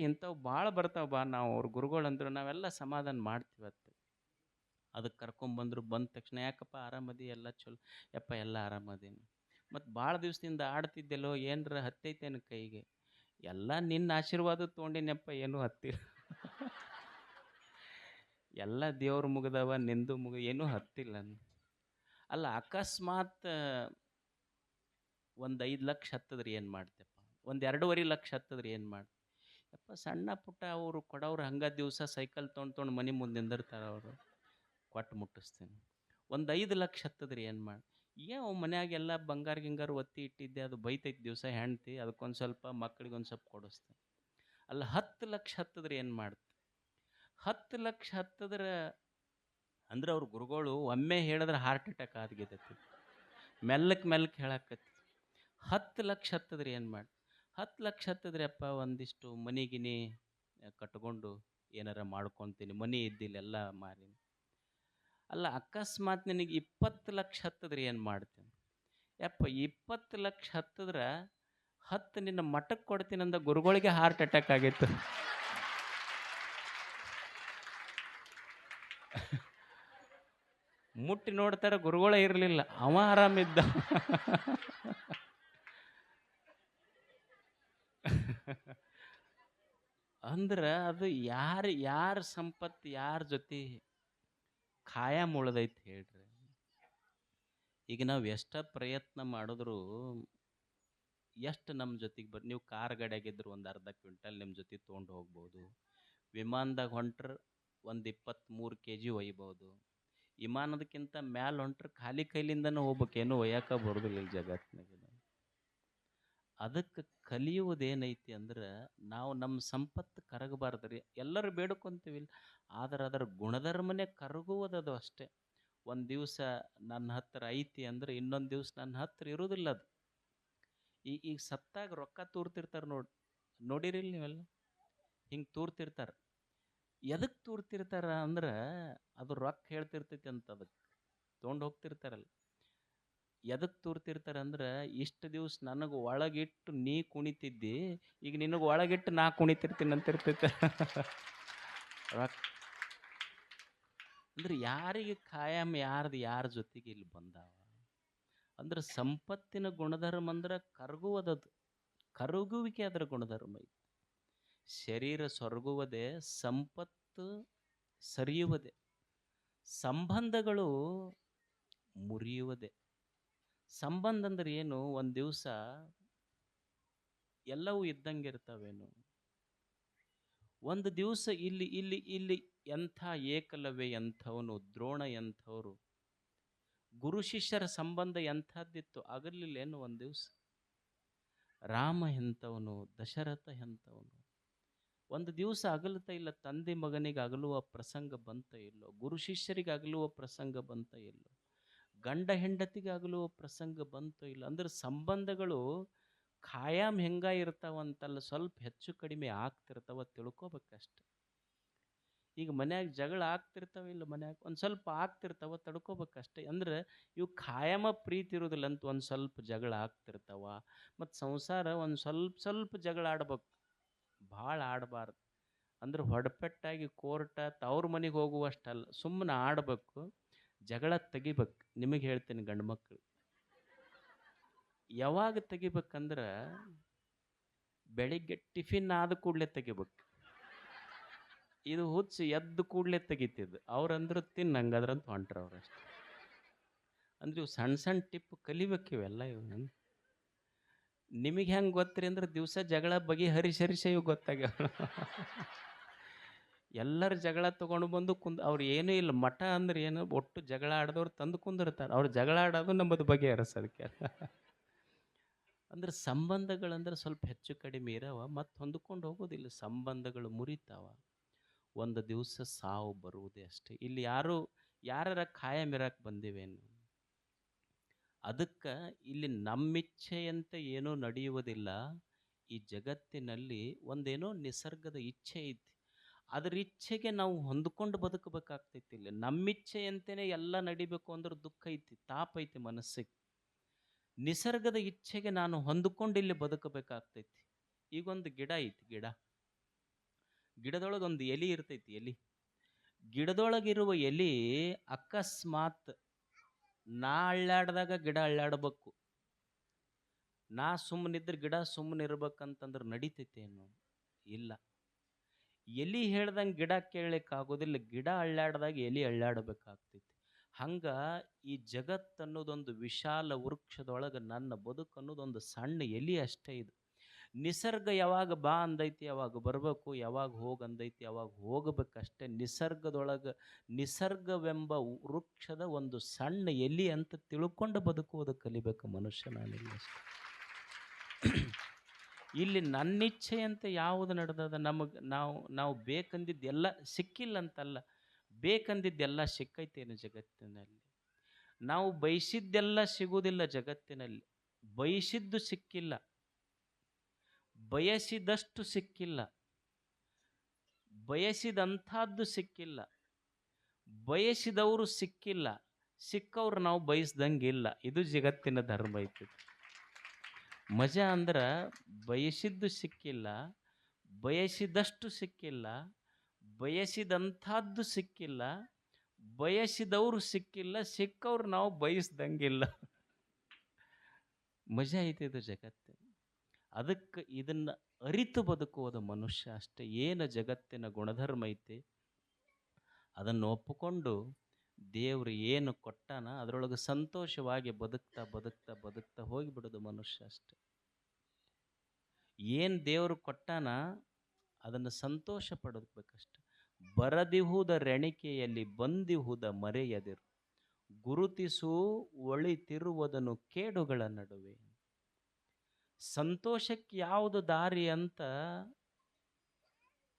ಇಂಥವು ಭಾಳ ಬರ್ತಾವೆ ಬಾ, ನಾವು ಅವ್ರ ಗುರುಗಳಂದ್ರು ನಾವೆಲ್ಲ ಸಮಾಧಾನ ಮಾಡ್ತೀವತ್ತು. ಅದಕ್ಕೆ ಕರ್ಕೊಂಬಂದ್ರು. ಬಂದ ತಕ್ಷಣ ಯಾಕಪ್ಪ ಆರಾಮದಿ? ಎಲ್ಲ ಚಲೋ. ಯಪ್ಪ ಎಲ್ಲ ಆರಾಮದೀನಿ. ಮತ್ತು ಭಾಳ ದಿವಸದಿಂದ ಆಡ್ತಿದ್ದೆಲ್ಲೋ ಏನರ ಹತ್ತೈತೇನು ಕೈಗೆ? ಎಲ್ಲ ನಿನ್ನ ಆಶೀರ್ವಾದ ತೊಗೊಂಡಿನಪ್ಪ, ಏನೂ ಹತ್ತಿಲ್ಲ. ಎಲ್ಲ ದೇವ್ರ ಮುಗ್ದವ, ನಿಂದು ಏನೂ ಹತ್ತಿಲ್ಲ. ಅಲ್ಲ ಅಕಸ್ಮಾತ್ ಒಂದು 5 ಲಕ್ಷ ಹತ್ತದ್ರಿ ಏನು ಮಾಡ್ತೇಪ್ಪ? ಒಂದು 2.5 ಲಕ್ಷ ಹತ್ತದ್ರಿ ಏನು ಮಾಡಿ? ಯಪ್ಪ ಸಣ್ಣ ಪುಟ್ಟ ಅವರು ಕೊಡೋರು ಹಂಗೆ ದಿವಸ ಸೈಕಲ್ ತೊಗೊಂಡು ಮನೆ ಮುಂದೆ ನಿಂದಿರ್ತಾರೆ ಅವರು, ಕೊಟ್ಟು ಮುಟ್ಟಿಸ್ತೀನಿ. ಒಂದು 5 ಲಕ್ಷ ಹತ್ತದ್ರಿ ಏನು ಮಾಡಿ? ಏನೋ ಮನ್ಯಾಗೆಲ್ಲ ಬಂಗಾರ ಗಿಂಗಾರ ಒತ್ತಿ ಇಟ್ಟಿದ್ದೆ, ಅದು ಬೈತೈತಿ ದಿವಸ ಹೆಂಡ್ತಿ, ಅದಕ್ಕೊಂದು ಸ್ವಲ್ಪ ಮಕ್ಳಿಗೆ ಒಂದು ಸ್ವಲ್ಪ ಕೊಡಿಸ್ತೇನೆ. ಅಲ್ಲ 10 ಲಕ್ಷ ಹತ್ತದ್ರಿ ಏನು ಮಾಡ್ತೆ? 10 ಲಕ್ಷ ಹತ್ತದ್ರೆ ಅಂದ್ರೆ ಅವ್ರ ಗುರುಗಳು ಒಮ್ಮೆ ಹೇಳಿದ್ರೆ ಹಾರ್ಟ್ ಅಟ್ಯಾಕ್ ಆಗಿದ್ದೈತಿ. ಮೆಲ್ಲಕ್ಕೆ ಹೇಳಾಕತ್ತಿ. 10 ಲಕ್ಷ ಹತ್ತದ್ರಿ ಏನು ಮಾಡಿ? 10 ಲಕ್ಷ ಹತ್ತದ್ರಿ ಅಪ್ಪ ಒಂದಿಷ್ಟು ಮನಿಗಿನಿ ಕಟ್ಕೊಂಡು ಏನಾರ ಮಾಡ್ಕೊತೀನಿ, ಮನಿ ಇದ್ದಿಲ್ಲ ಎಲ್ಲ ಮಾರಿ. ಅಲ್ಲ ಅಕಸ್ಮಾತ್ ನಿನಗೆ 20 ಲಕ್ಷ ಹತ್ತದ್ರಿ ಏನು ಮಾಡ್ತೀನಿ? ಯಪ್ಪ 20 ಲಕ್ಷ ಹತ್ತದ್ರೆ 10 ನಿನ್ನ ಮಠಕ್ಕೆ ಕೊಡ್ತೀನಿ ಅಂದ ಗುರುಗಳಿಗೆ ಹಾರ್ಟ್ ಅಟ್ಯಾಕ್ ಆಗಿತ್ತು. ಮುಟ್ಟಿ ನೋಡ್ತಾರ ಗುರುಗಳೇ ಇರಲಿಲ್ಲ, ಅವ ಆರಾಮಿದ್ದ. ಅಂದ್ರೆ ಅದು ಯಾರ ಸಂಪತ್ತು ಯಾರ ಜೊತೆ ಖಾಯಂ ಉಳ್ದೈತಿ ಹೇಳ್ರಿ. ಈಗ ನಾವು ಎಷ್ಟ ಪ್ರಯತ್ನ ಮಾಡಿದ್ರು ಎಷ್ಟು ನಮ್ಮ ಜೊತೆಗೆ ನೀವು ಕಾರ್ ಗಾಡಿಯಾಗಿದ್ರು ಒಂದು ಅರ್ಧ ಕ್ವಿಂಟಲ್ ನಿಮ್ಮ ಜೊತೆ ತೊಗೊಂಡು ಹೋಗ್ಬೋದು. ವಿಮಾನದಾಗ ಹೊಂಟ್ರೆ ಒಂದು 23 kg ಒಯ್ಬೋದು. ವಿಮಾನದಕ್ಕಿಂತ ಮ್ಯಾಲೆ ಹೊಂಟ್ರೆ ಖಾಲಿ ಕೈಲಿಂದನೂ ಹೋಗ್ಬೇಕು, ಏನೂ ಒಯ್ಯಾಕ ಬರೋದಿಲ್ಲ ಈ ಜಗತ್ತಿನಾಗ. ಅದಕ್ಕೆ ಕಲಿಯುವುದೇನೈತಿ ಅಂದ್ರೆ ನಾವು ನಮ್ಮ ಸಂಪತ್ತು ಕರಗಬಾರ್ದ್ರಿ. ಎಲ್ಲರೂ ಬೇಡ್ಕೊಂತೀವಿಲ್ಲ, ಆದ್ರೆ ಅದರ ಗುಣಧರ್ಮನೇ ಕರಗುವುದದು ಅಷ್ಟೇ. ಒಂದು ದಿವಸ ನನ್ನ ಹತ್ರ ಐತಿ ಅಂದ್ರೆ ಇನ್ನೊಂದು ದಿವಸ ನನ್ನ ಹತ್ರ ಇರೋದಿಲ್ಲ ಅದು. ಈಗ ಸತ್ತಾಗ ರೊಕ್ಕ ತೂರ್ತಿರ್ತಾರೆ ನೋಡಿರಿಲ್ಲ ನೀವೆಲ್ಲ? ಹಿಂಗೆ ತೂರ್ತಿರ್ತಾರೆ. ಎದಕ್ಕೆ ತೂರ್ತಿರ್ತಾರ ಅಂದ್ರೆ ಅದು ರೊಕ್ಕ ಹೇಳ್ತಿರ್ತೈತಿ ಅಂತ, ಅದಕ್ಕೆ ತೊಗೊಂಡು ಹೋಗ್ತಿರ್ತಾರಲ್ಲ. ಎದಕ್ಕೆ ತೂರ್ತಿರ್ತಾರೆ ಅಂದ್ರೆ ಇಷ್ಟು ದಿವಸ ನನಗೆ ಒಳಗಿಟ್ಟು ನೀ ಕುಣಿತಿದ್ದಿ, ಈಗ ನಿನಗೆ ಒಳಗಿಟ್ಟು ನಾ ಕುಣಿತಿರ್ತೀನಿ ಅಂತಿರ್ತೈತೆ. ರೊಕ್ಕ ಅಂದ್ರೆ ಯಾರಿಗೆ ಖಾಯಂ ಯಾರ ಜೊತೆಗೆ ಇಲ್ಲಿ ಬಂದಾವ ಅಂದ್ರೆ ಸಂಪತ್ತಿನ ಗುಣಧರ್ಮ ಅಂದ್ರೆ ಕರಗುವುದದು, ಕರಗುವಿಕೆ ಅದರ ಗುಣಧರ್ಮ ಐತಿ. ಶರೀರ ಸೊರಗುವುದೇ, ಸಂಪತ್ತು ಸರಿಯುವುದೇ, ಸಂಬಂಧಗಳು ಮುರಿಯುವುದೇ. ಸಂಬಂಧ ಅಂದ್ರೆ ಏನು? ಒಂದು ದಿವಸ ಎಲ್ಲವೂ ಇದ್ದಂಗೆ ಇರ್ತಾವೇನು? ಒಂದು ದಿವಸ ಇಲ್ಲಿ ಇಲ್ಲಿ ಇಲ್ಲಿ ಎಂಥ ಏಕಲವ್ಯ ಎಂಥವನು, ದ್ರೋಣ ಎಂಥವರು, ಗುರು ಶಿಷ್ಯರ ಸಂಬಂಧ ಎಂಥದ್ದಿತ್ತು ಆಗಲಿಲ್ಲೇನು? ಒಂದು ದಿವಸ ರಾಮ ಎಂಥವನು, ದಶರಥ ಎಂಥವನು, ಒಂದು ದಿವಸ ಅಗಲತ ಇಲ್ಲ. ತಂದೆ ಮಗನಿಗೆ ಅಗಲುವ ಪ್ರಸಂಗ ಬಂತ ಇಲ್ಲೋ, ಗುರು ಶಿಷ್ಯರಿಗೆ ಅಗಲುವ ಪ್ರಸಂಗ ಬಂತ ಇಲ್ಲೋ, ಗಂಡ ಹೆಂಡತಿಗೆ ಅಗಲುವ ಪ್ರಸಂಗ ಬಂತೋ ಇಲ್ಲ. ಅಂದ್ರೆ ಸಂಬಂಧಗಳು ಖಾಯಂ ಹೆಂಗ ಇರ್ತಾವಂತಲ್ಲ, ಸ್ವಲ್ಪ ಹೆಚ್ಚು ಕಡಿಮೆ ಆಗ್ತಿರ್ತಾವ, ತಿಳ್ಕೊಬೇಕಷ್ಟೆ. ಈಗ ಮನ್ಯಾಗ ಜಗಳ ಆಗ್ತಿರ್ತಾವಿಲ್ಲ, ಮನ್ಯಾಗ ಒಂದು ಸ್ವಲ್ಪ ಆಗ್ತಿರ್ತಾವ, ತಡ್ಕೋಬೇಕಷ್ಟೆ. ಅಂದ್ರೆ ಇವು ಖಾಯಮ ಪ್ರೀತಿ ಇರೋದಿಲ್ಲ ಅಂತ ಒಂದು ಸ್ವಲ್ಪ ಜಗಳ ಆಗ್ತಿರ್ತಾವ. ಮತ್ತು ಸಂಸಾರ ಒಂದು ಸ್ವಲ್ಪ ಜಗಳ ಆಡ್ಬೇಕು, ಭಾಳ ಆಡಬಾರ್ದು. ಅಂದ್ರೆ ಹೊಡಪೆಟ್ಟಾಗಿ ಕೋರ್ಟ ತವ್ರ ಮನೆಗೆ ಹೋಗುವಷ್ಟಲ್ಲ, ಸುಮ್ಮನೆ ಆಡಬೇಕು, ಜಗಳ ತೆಗಿಬೇಕು. ನಿಮಗೆ ಹೇಳ್ತೀನಿ ಗಂಡು ಮಕ್ಕಳು ಯಾವಾಗ ತೆಗಿಬೇಕಂದ್ರೆ ಬೆಳಿಗ್ಗೆ ಟಿಫಿನ್ ಆದ ಕೂಡಲೇ ತೆಗಿಬೇಕು. ಇದು ಹುಚ್ಚು ಎದ್ದು ಕೂಡಲೇ ತೆಗಿತಿದ್ದು, ಅವ್ರಂದ್ರೆ ತಿನ್ನಂಗದ್ರಂತ ಹೊಂಟ್ರ ಅವ್ರಷ್ಟೆ. ಅಂದ್ರೆ ಇವು ಸಣ್ಣ ಸಣ್ಣ ಟಿಪ್ ಕಲಿಬೇಕಿವೆಲ್ಲ ಇವು. ನಿಮಗೆ ಹೆಂಗೆ ಗೊತ್ತಿರಿ ಅಂದ್ರೆ ದಿವಸ ಜಗಳ ಬಗೆಹರಿಸಿ ಇವು ಗೊತ್ತಾಗ್ಯಾವ. ಎಲ್ಲರ ಜಗಳ ತೊಗೊಂಡು ಬಂದು ಅವ್ರು ಏನೂ ಇಲ್ಲ, ಮಠ ಅಂದ್ರೆ ಏನು, ಒಟ್ಟು ಜಗಳ ಆಡಿದವ್ರು ತಂದು ಕುಂದಿರ್ತಾರೆ. ಅವ್ರು ಜಗಳ ಆಡೋದು ನಮ್ಮದು ಬಗೆಹರಿಸೋದಕ್ಕೆ. ಅಂದ್ರೆ ಸಂಬಂಧಗಳಂದ್ರೆ ಸ್ವಲ್ಪ ಹೆಚ್ಚು ಕಡಿಮೆ ಇರವ, ಮತ್ತು ಹೊಂದ್ಕೊಂಡು ಹೋಗೋದಿಲ್ಲ, ಸಂಬಂಧಗಳು ಮುರಿತಾವ. ಒಂದು ದಿವಸ ಸಾವು ಬರುವುದೇ ಅಷ್ಟೇ. ಇಲ್ಲಿ ಯಾರ ಖಾಯಂ ಇರಕ್ಕೆ ಬಂದಿವೇನು? ಅದಕ್ಕೆ ಇಲ್ಲಿ ನಮ್ಮಿಚ್ಛೆಯಂತೆ ಏನೂ ನಡೆಯುವುದಿಲ್ಲ. ಈ ಜಗತ್ತಿನಲ್ಲಿ ಒಂದೇನೋ ನಿಸರ್ಗದ ಇಚ್ಛೆ ಐತಿ, ಅದರ ಇಚ್ಛೆಗೆ ನಾವು ಹೊಂದ್ಕೊಂಡು ಬದುಕಬೇಕಾಗ್ತೈತಿ. ಇಲ್ಲಿ ನಮ್ಮಿಚ್ಛೆಯಂತೆಯೇ ಎಲ್ಲ ನಡಿಬೇಕು ಅಂದ್ರೆ ದುಃಖ ಐತಿ, ತಾಪ ಐತಿ ಮನಸ್ಸಿಗೆ. ನಿಸರ್ಗದ ಇಚ್ಛೆಗೆ ನಾನು ಹೊಂದ್ಕೊಂಡು ಇಲ್ಲಿ ಬದುಕಬೇಕಾಗ್ತೈತಿ. ಈಗೊಂದು ಗಿಡ ಐತಿ, ಗಿಡದೊಳಗೆ ಒಂದು ಎಲೆ ಇರ್ತೈತಿ. ಗಿಡದೊಳಗಿರುವ ಎಲಿ ಅಕಸ್ಮಾತ್ ನಾ ಅಳ್ಳಾಡ್ದಾಗ ಗಿಡ ಅಳ್ಳಾಡ್ಬೇಕು, ನಾ ಸುಮ್ಮನಿದ್ರೆ ಗಿಡ ಸುಮ್ಮನೆ ಇರ್ಬೇಕಂತಂದ್ರೆ ನಡೀತೈತೇನು? ಇಲ್ಲ. ಎಲಿ ಹೇಳ್ದಂಗೆ ಗಿಡ ಕೇಳಲಿಕ್ಕಾಗೋದಿಲ್ಲ, ಗಿಡ ಅಳ್ಳಾಡ್ದಾಗ ಎಲಿ ಅಳ್ಳಾಡಬೇಕಾಗ್ತೈತಿ. ಹಂಗ ಈ ಜಗತ್ತು ಅನ್ನೋದೊಂದು ವಿಶಾಲ ವೃಕ್ಷದೊಳಗೆ ನನ್ನ ಬದುಕು ಅನ್ನೋದೊಂದು ಸಣ್ಣ ಎಲಿ ಅಷ್ಟೇ. ಇದು ನಿಸರ್ಗ ಯಾವಾಗ ಬಾ ಅಂದೈತಿ ಅವಾಗ ಬರಬೇಕು, ಯಾವಾಗ ಹೋಗಿ ಅಂದೈತಿ ಅವಾಗ ಹೋಗಬೇಕಷ್ಟೇ. ನಿಸರ್ಗವೆಂಬ ವೃಕ್ಷದ ಒಂದು ಸಣ್ಣ ಎಲಿ ಅಂತ ತಿಳ್ಕೊಂಡು ಬದುಕುವುದು ಕಲಿಬೇಕು ಮನುಷ್ಯ. ನಾನಿಲ್ಲ ಇಲ್ಲಿ ನನ್ನಿಚ್ಛೆಯಂತೆ ಯಾವುದು ನಡೆದದ, ನಮಗೆ ನಾವು ಬೇಕಂದಿದ್ದೆಲ್ಲ ಸಿಕ್ಕಿಲ್ಲ ಅಂತಲ್ಲ, ಬೇಕಂದಿದ್ದೆಲ್ಲ ಸಿಕ್ಕೈತೇನು ಜಗತ್ತಿನಲ್ಲಿ? ನಾವು ಬಯಸಿದ್ದೆಲ್ಲ ಸಿಗುವುದಿಲ್ಲ ಜಗತ್ತಿನಲ್ಲಿ, ಬಯಸಿದ್ದು ಸಿಕ್ಕಿಲ್ಲ, ಬಯಸಿದಷ್ಟು ಸಿಕ್ಕಿಲ್ಲ, ಬಯಸಿದಂಥದ್ದು ಸಿಕ್ಕಿಲ್ಲ, ಬಯಸಿದವರು ಸಿಕ್ಕಿಲ್ಲ, ಸಿಕ್ಕವ್ರು ನಾವು ಬಯಸ್ದಂಗಿಲ್ಲ. ಇದು ಜಗತ್ತಿನ ಧರ್ಮ ಐತಿ. ಮಜಾ ಅಂದ್ರೆ ಬಯಸಿದ್ದು ಸಿಕ್ಕಿಲ್ಲ, ಬಯಸಿದಷ್ಟು ಸಿಕ್ಕಿಲ್ಲ, ಬಯಸಿದಂಥದ್ದು ಸಿಕ್ಕಿಲ್ಲ, ಬಯಸಿದವರು ಸಿಕ್ಕಿಲ್ಲ, ಸಿಕ್ಕವ್ರು ನಾವು ಬಯಸ್ದಂಗಿಲ್ಲ. ಮಜಾ ಐತಿ ಇದು ಜಗತ್ತು. ಅದಕ್ಕೆ ಇದನ್ನು ಅರಿತು ಬದುಕುವುದು ಮನುಷ್ಯ ಅಷ್ಟೇ. ಏನು ಜಗತ್ತಿನ ಗುಣಧರ್ಮ ಐತಿ ಅದನ್ನು ಒಪ್ಪಿಕೊಂಡು ದೇವರು ಏನು ಕೊಟ್ಟಾನ ಅದರೊಳಗೆ ಸಂತೋಷವಾಗಿ ಬದುಕ್ತಾ ಬದುಕ್ತಾ ಬದುಕ್ತಾ ಹೋಗಿಬಿಡೋದು ಮನುಷ್ಯ ಅಷ್ಟೆ. ಏನು ದೇವರು ಕೊಟ್ಟಾನ ಅದನ್ನು ಸಂತೋಷ ಪಡಬೇಕಷ್ಟೆ. ಬರದಿಹುದರೆಣಿಕೆಯಲ್ಲಿ ಬಂದಿಹುದ ಮರೆಯದಿರು, ಗುರುತಿಸು ಒಳಿತಿರುವುದನ್ನು ಕೇಡುಗಳ ನಡುವೆ. ಸಂತೋಷಕ್ಕೆ ಯಾವುದು ದಾರಿ ಅಂತ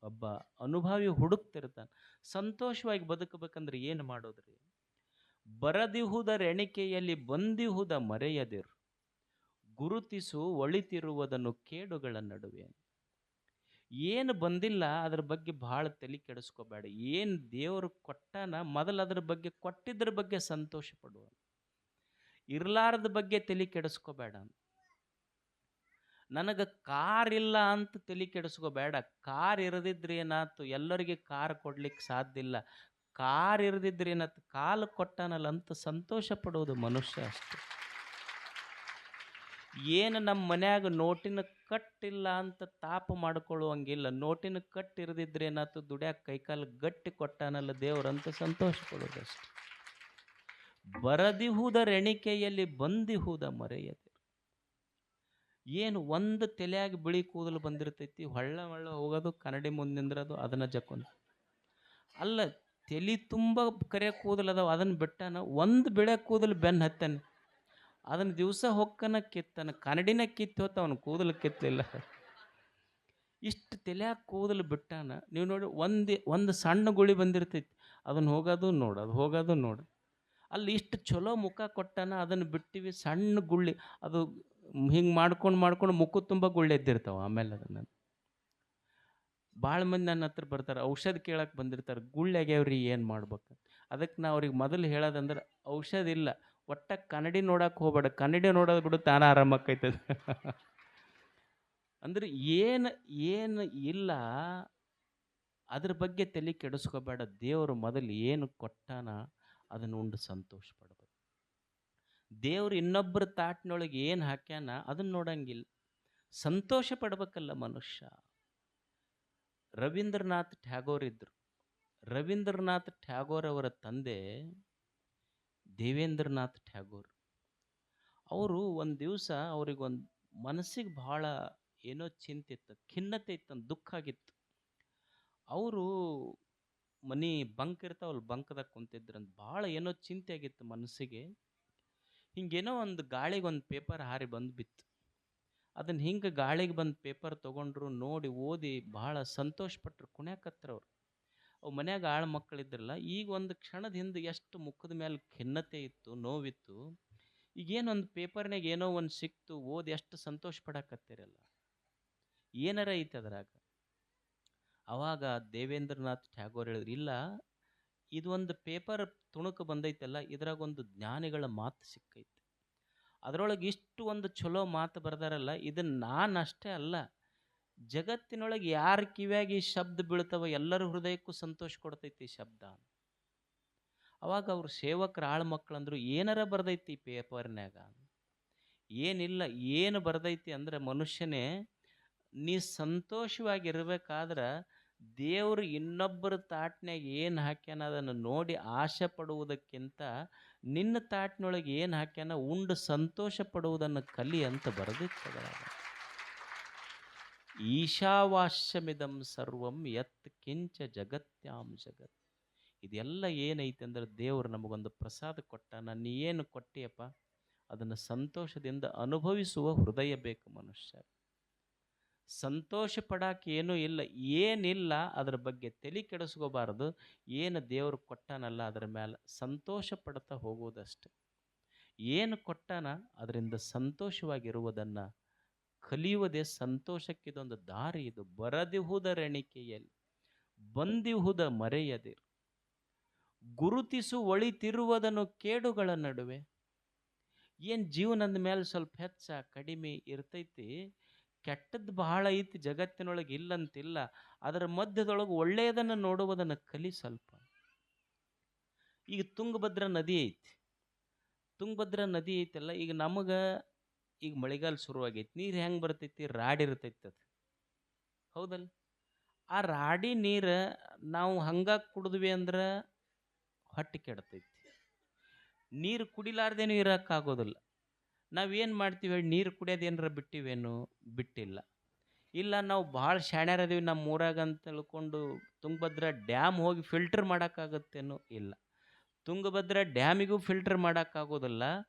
ಒಬ್ಬ ಅನುಭವಿ ಹುಡುಕ್ತಿರ್ತಾನೆ. ಸಂತೋಷವಾಗಿ ಬದುಕಬೇಕಂದ್ರೆ ಏನು ಮಾಡೋದ್ರಿ? ಬರದಿಹುದರೆಣಿಕೆಯಲ್ಲಿ ಬಂದಿಹುದ ಮರೆಯದಿರು, ಗುರುತಿಸು ಒಳಿತಿರುವುದನ್ನು ಕೇಡುಗಳ ನಡುವೆ. ಏನು ಬಂದಿಲ್ಲ ಅದ್ರ ಬಗ್ಗೆ ಭಾಳ ತಲೆ ಕೆಡಿಸ್ಕೋಬೇಡ. ಏನು ದೇವರು ಕೊಟ್ಟಾನ ಮೊದಲು ಅದ್ರ ಬಗ್ಗೆ, ಕೊಟ್ಟಿದ್ರ ಬಗ್ಗೆ ಸಂತೋಷ ಪಡುವ. ಇರ್ಲಾರದ ಬಗ್ಗೆ ತಲೆ ಕೆಡಿಸ್ಕೋಬೇಡ. ನನಗೆ ಕಾರ್ ಇಲ್ಲ ಅಂತ ತಲೆ ಕೆಡಿಸ್ಕೋಬೇಡ. ಕಾರ್ ಇರದಿದ್ರೆ ಏನಾಯ್ತು? ಎಲ್ಲರಿಗೆ ಕಾರ್ ಕೊಡ್ಲಿಕ್ಕೆ ಸಾಧ್ಯ ಇಲ್ಲ. ಕಾರ್ ಇರದಿದ್ರೆ ಏನಾಯ್ತು? ಕಾಲು ಕೊಟ್ಟಾನಲ್ಲ ಅಂತ ಸಂತೋಷ ಪಡೋದು ಮನುಷ್ಯ ಅಷ್ಟೆ. ಏನು ನಮ್ಮ ಮನ್ಯಾಗ ನೋಟಿನ ಕಟ್ಟಿಲ್ಲ ಅಂತ ತಾಪ ಮಾಡ್ಕೊಳ್ಳುವಂಗಿಲ್ಲ. ನೋಟಿನ ಕಟ್ಟು ಇರದಿದ್ರೆ ಏನಾಯ್ತು? ದುಡ್ಯಾಕ ಕೈಕಾಲು ಗಟ್ಟಿ ಕೊಟ್ಟಾನಲ್ಲ ದೇವರಂತ ಸಂತೋಷ ಪಡೋದಷ್ಟೆ. ಬರದಿಹುದರೆಣಿಕೆಯಲ್ಲಿ ಬಂದಿಹುದ ಮರೆಯದಿರು. ಏನು ಒಂದು ತಲೆಯಾಗಿ ಬಿಳಿ ಕೂದಲು ಬಂದಿರ್ತೈತಿ, ಹೊಳ್ಳ ಹೋಗೋದು, ಕನ್ನಡಿ ಮುಂದೆ ನಿಂದ್ರದು, ಅದನ್ನು ಜಕ್ಕೊಂಡು ಅಲ್ಲ. ತಲೆ ತುಂಬ ಕರೆ ಕೂದಲು ಅದಾವ, ಅದನ್ನು ಬಿಟ್ಟಾನ. ಒಂದು ಬಿಳೆ ಕೂದಲು ಬೆನ್ನು ಹತ್ತಾನೆ, ಅದನ್ನು ದಿವಸ ಹೊಕ್ಕನ ಕಿತ್ತಾನ. ಕನ್ನಡಿನ ಕಿತ್ತು ಹೋತ, ಅವನು ಕೂದಲು ಕಿತ್ತಲಿಲ್ಲ. ಇಷ್ಟು ತಲೆಯಾಗ ಕೂದಲು ಬಿಟ್ಟಾನ. ನೀವು ನೋಡಿ, ಒಂದು ಸಣ್ಣ ಗುಳಿ ಬಂದಿರ್ತೈತಿ, ಅದನ್ನು ಹೋಗೋದು ನೋಡು, ಅದು ಹೋಗೋದು ನೋಡು. ಅಲ್ಲಿ ಇಷ್ಟು ಚಲೋ ಮುಖ ಕೊಟ್ಟಾನ, ಅದನ್ನು ಬಿಟ್ಟಿವಿ. ಸಣ್ಣ ಗುಳ್ಳಿ ಅದು ಹಿಂಗೆ ಮಾಡ್ಕೊಂಡು ಮುಖ ತುಂಬ ಗುಳ್ಳೆ ಎದ್ದಿರ್ತಾವೆ. ಆಮೇಲೆ ಅದನ್ನು ಭಾಳ ಮಂದಿ ನನ್ನ ಹತ್ರ ಬರ್ತಾರೆ, ಔಷಧ ಕೇಳಕ್ಕೆ ಬಂದಿರ್ತಾರೆ. ಗುಳ್ಳೆಗ್ಯಾವ್ರಿ ಏನು ಮಾಡ್ಬೇಕು? ಅದಕ್ಕೆ ನಾ ಅವ್ರಿಗೆ ಮೊದಲು ಹೇಳೋದಂದ್ರೆ, ಔಷಧ ಇಲ್ಲ, ಒಟ್ಟ ಕನ್ನಡಿ ನೋಡಕ್ಕೆ ಹೋಗ್ಬೇಡ. ಕನ್ನಡಿ ನೋಡೋದು ಬಿಡು, ತಾನೇ ಆರಾಮಾಕೈತದ. ಅಂದ್ರೆ ಏನು ಇಲ್ಲ ಅದ್ರ ಬಗ್ಗೆ ತಲೆ ಕೆಡಿಸ್ಕೋಬೇಡ. ದೇವರು ಮೊದಲು ಏನು ಕೊಟ್ಟಾನ ಅದನ್ನು ಉಂಡು ಸಂತೋಷ ಪಡ್ಬೇಕು. ದೇವ್ರು ಇನ್ನೊಬ್ಬರ ತಾಟಿನೊಳಗೆ ಏನು ಹಾಕ್ಯಾನ ಅದನ್ನು ನೋಡಂಗಿಲ್ಲ, ಸಂತೋಷ ಪಡ್ಬೇಕಲ್ಲ ಮನುಷ್ಯ. ರವೀಂದ್ರನಾಥ್ ಟ್ಯಾಗೋರ್ ಇದ್ದರು. ರವೀಂದ್ರನಾಥ್ ಟ್ಯಾಗೋರ್ ಅವರ ತಂದೆ ದೇವೇಂದ್ರನಾಥ್ ಟ್ಯಾಗೋರ್. ಅವರು ಒಂದು ದಿವಸ ಅವ್ರಿಗೊಂದು ಮನಸ್ಸಿಗೆ ಭಾಳ ಏನೋ ಚಿಂತೆ ಇತ್ತು, ಖಿನ್ನತೆ ಇತ್ತು, ದುಃಖ ಆಗಿತ್ತು. ಅವರು ಮನೆ ಬಂಕ್ ಇರ್ತಾವಲ್ಲ, ಬಂಕ್ದಾಗ ಕುಂತಿದ್ರಂತ. ಭಾಳ ಏನೋ ಚಿಂತೆ ಆಗಿತ್ತು ಮನಸ್ಸಿಗೆ. ಹಿಂಗೇನೋ ಒಂದು ಗಾಳಿಗೆ ಒಂದು ಪೇಪರ್ ಹಾರಿ ಬಂದು ಬಿತ್ತು. ಅದನ್ನು ಹಿಂಗೆ ಗಾಳಿಗೆ ಬಂದು ಪೇಪರ್ ತೊಗೊಂಡ್ರು, ನೋಡಿ ಓದಿ ಭಾಳ ಸಂತೋಷಪಟ್ಟರು, ಕುಣ್ಯಾಕತ್ರವ್ರು. ಅವು ಮನ್ಯಾಗ ಆಳು ಮಕ್ಕಳಿದ್ರಲ್ಲ. ಈಗ ಒಂದು ಕ್ಷಣದ ಹಿಂದೆ ಎಷ್ಟು ಮುಖದ ಮೇಲೆ ಖಿನ್ನತೆ ಇತ್ತು, ನೋವಿತ್ತು. ಈಗೇನೊಂದು ಪೇಪರ್ನಾಗ ಏನೋ ಒಂದು ಸಿಕ್ತು, ಓದಿ ಎಷ್ಟು ಸಂತೋಷ ಪಡಕತ್ತೀರಲ್ಲ, ಏನಾರ ಐತೆ ಅದ್ರಾಗ. ಅವಾಗ ದೇವೇಂದ್ರನಾಥ್ ಟ್ಯಾಗೋರ್ ಹೇಳಿದ್ರು, ಇಲ್ಲ, ಇದು ಒಂದು ಪೇಪರ್ ತುಣುಕು ಬಂದೈತಲ್ಲ, ಇದ್ರಾಗ ಒಂದು ಜ್ಞಾನಿಗಳ ಮಾತು ಸಿಕ್ಕೈತೆ. ಅದರೊಳಗೆ ಇಷ್ಟು ಒಂದು ಚಲೋ ಮಾತು ಬರ್ದಾರಲ್ಲ, ಇದನ್ನು ನಾನು ಅಷ್ಟೇ ಅಲ್ಲ, ಜಗತ್ತಿನೊಳಗೆ ಯಾರ ಕಿವ್ಯಾಗಿ ಈ ಶಬ್ದ ಬೀಳ್ತಾವ ಎಲ್ಲರ ಹೃದಯಕ್ಕೂ ಸಂತೋಷ ಕೊಡ್ತೈತಿ ಈ ಶಬ್ದ. ಅವಾಗ ಅವ್ರ ಸೇವಕರ ಆಳು ಮಕ್ಕಳಂದ್ರು, ಏನಾರ ಬರ್ದೈತಿ ಪೇಪರ್ನ್ಯಾಗ? ಏನಿಲ್ಲ. ಏನು ಬರ್ದೈತಿ ಅಂದ್ರೆ, ಮನುಷ್ಯನೇ ನೀ ಸಂತೋಷವಾಗಿರ್ಬೇಕಾದ್ರೆ ದೇವರು ಇನ್ನೊಬ್ಬರ ತಾಟ್ನ್ಯಾಗ ಏನು ಹಾಕ್ಯಾನ ಅದನ್ನು ನೋಡಿ ಆಸೆ ಪಡುವುದಕ್ಕಿಂತ ನಿನ್ನ ತಾಟ್ನೊಳಗೆ ಏನು ಹಾಕ್ಯಾನ ಉಂಡು ಸಂತೋಷ ಪಡುವುದನ್ನು ಕಲಿ ಅಂತ ಬರೆದಿರ್ತದ. ಈಶಾವಾಸ್ಯಮಿದಂ ಸರ್ವಂ ಯತ್ ಕಿಂಚ ಜಗತ್ಯಾಂ ಜಗತ್. ಇದೆಲ್ಲ ಏನೈತೆ ಅಂದ್ರೆ ದೇವರು ನಮಗೊಂದು ಪ್ರಸಾದ ಕೊಟ್ಟ. ನಾನು ಏನು ಕೊಟ್ಟಿಯಪ್ಪ ಅದನ್ನು ಸಂತೋಷದಿಂದ ಅನುಭವಿಸುವ ಹೃದಯ ಬೇಕು ಮನುಷ್ಯ. ಸಂತೋಷ ಪಡಾಕೆ ಏನೂ ಇಲ್ಲ, ಏನಿಲ್ಲ ಅದ್ರ ಬಗ್ಗೆ ತಲೆ ಕೆಡಿಸ್ಕೋಬಾರ್ದು. ಏನು ದೇವರು ಕೊಟ್ಟಾನಲ್ಲ ಅದರ ಮೇಲೆ ಸಂತೋಷ ಪಡ್ತಾ ಹೋಗೋದಷ್ಟೆ. ಏನು ಕೊಟ್ಟಾನ ಅದರಿಂದ ಸಂತೋಷವಾಗಿರುವುದನ್ನು ಕಲಿಯುವುದೇ ಸಂತೋಷಕ್ಕಿದೊಂದು ದಾರಿ. ಇದು ಬರದಿಹುದರೆಣಿಕೆಯಲ್ಲಿ ಬಂದಿಹುದ ಮರೆಯದಿರು, ಗುರುತಿಸು ಒಳಿತಿರುವುದನ್ನು ಕೇಡುಗಳ ನಡುವೆ. ಏನು ಜೀವನದ ಮೇಲೆ ಸ್ವಲ್ಪ ಹೆಚ್ಚ ಕಡಿಮೆ ಇರ್ತೈತಿ, ಕೆಟ್ಟದ್ದು ಬಹಳ ಐತಿ ಜಗತ್ತಿನೊಳಗೆ, ಇಲ್ಲಂತಿಲ್ಲ. ಅದರ ಮಧ್ಯದೊಳಗೆ ಒಳ್ಳೆಯದನ್ನು ನೋಡುವುದನ್ನು ಕಲಿ ಸ್ವಲ್ಪ. ಈಗ ತುಂಗಭದ್ರಾ ನದಿ ಐತಿ, ತುಂಗಭದ್ರಾ ನದಿ ಐತಲ್ಲ, ಈಗ ನಮಗೆ ಈಗ ಮಳೆಗಾಲ ಶುರುವಾಗೈತಿ, ನೀರು ಹೆಂಗೆ ಬರ್ತೈತಿ? ರಾಡಿರ್ತೈತಿ ಅದು, ಹೌದಲ್ಲ? ಆ ರಾಡಿ ನೀರು ನಾವು ಹಂಗಾಗಿ ಕುಡಿದ್ವಿ ಅಂದ್ರೆ ಹೊಟ್ಟೆ ಕೆಡ್ತೈತಿ. ನೀರು ಕುಡಿಲಾರ್ದೇನೂ ಇರೋಕ್ಕಾಗೋದಿಲ್ಲ. ನಾವೇನು ಮಾಡ್ತೀವಿ ಹೇಳಿ? ನೀರು ಕುಡಿಯೋದು ಏನಾರ ಬಿಟ್ಟಿವೇನು? ಬಿಟ್ಟಿಲ್ಲ. ಇಲ್ಲ ನಾವು ಭಾಳ ಶಾಣ್ಯರದೀವಿ ನಮ್ಮ ಊರಾಗ ಅಂತ ತಿಳ್ಕೊಂಡು ತುಂಗಭದ್ರಾ ಡ್ಯಾಮ್ ಹೋಗಿ ಫಿಲ್ಟರ್ ಮಾಡೋಕ್ಕಾಗತ್ತೇನೋ? ಇಲ್ಲ. ತುಂಗಭದ್ರಾ ಡ್ಯಾಮಿಗೂ ಫಿಲ್ಟರ್ ಮಾಡೋಕ್ಕಾಗೋದಿಲ್ಲ,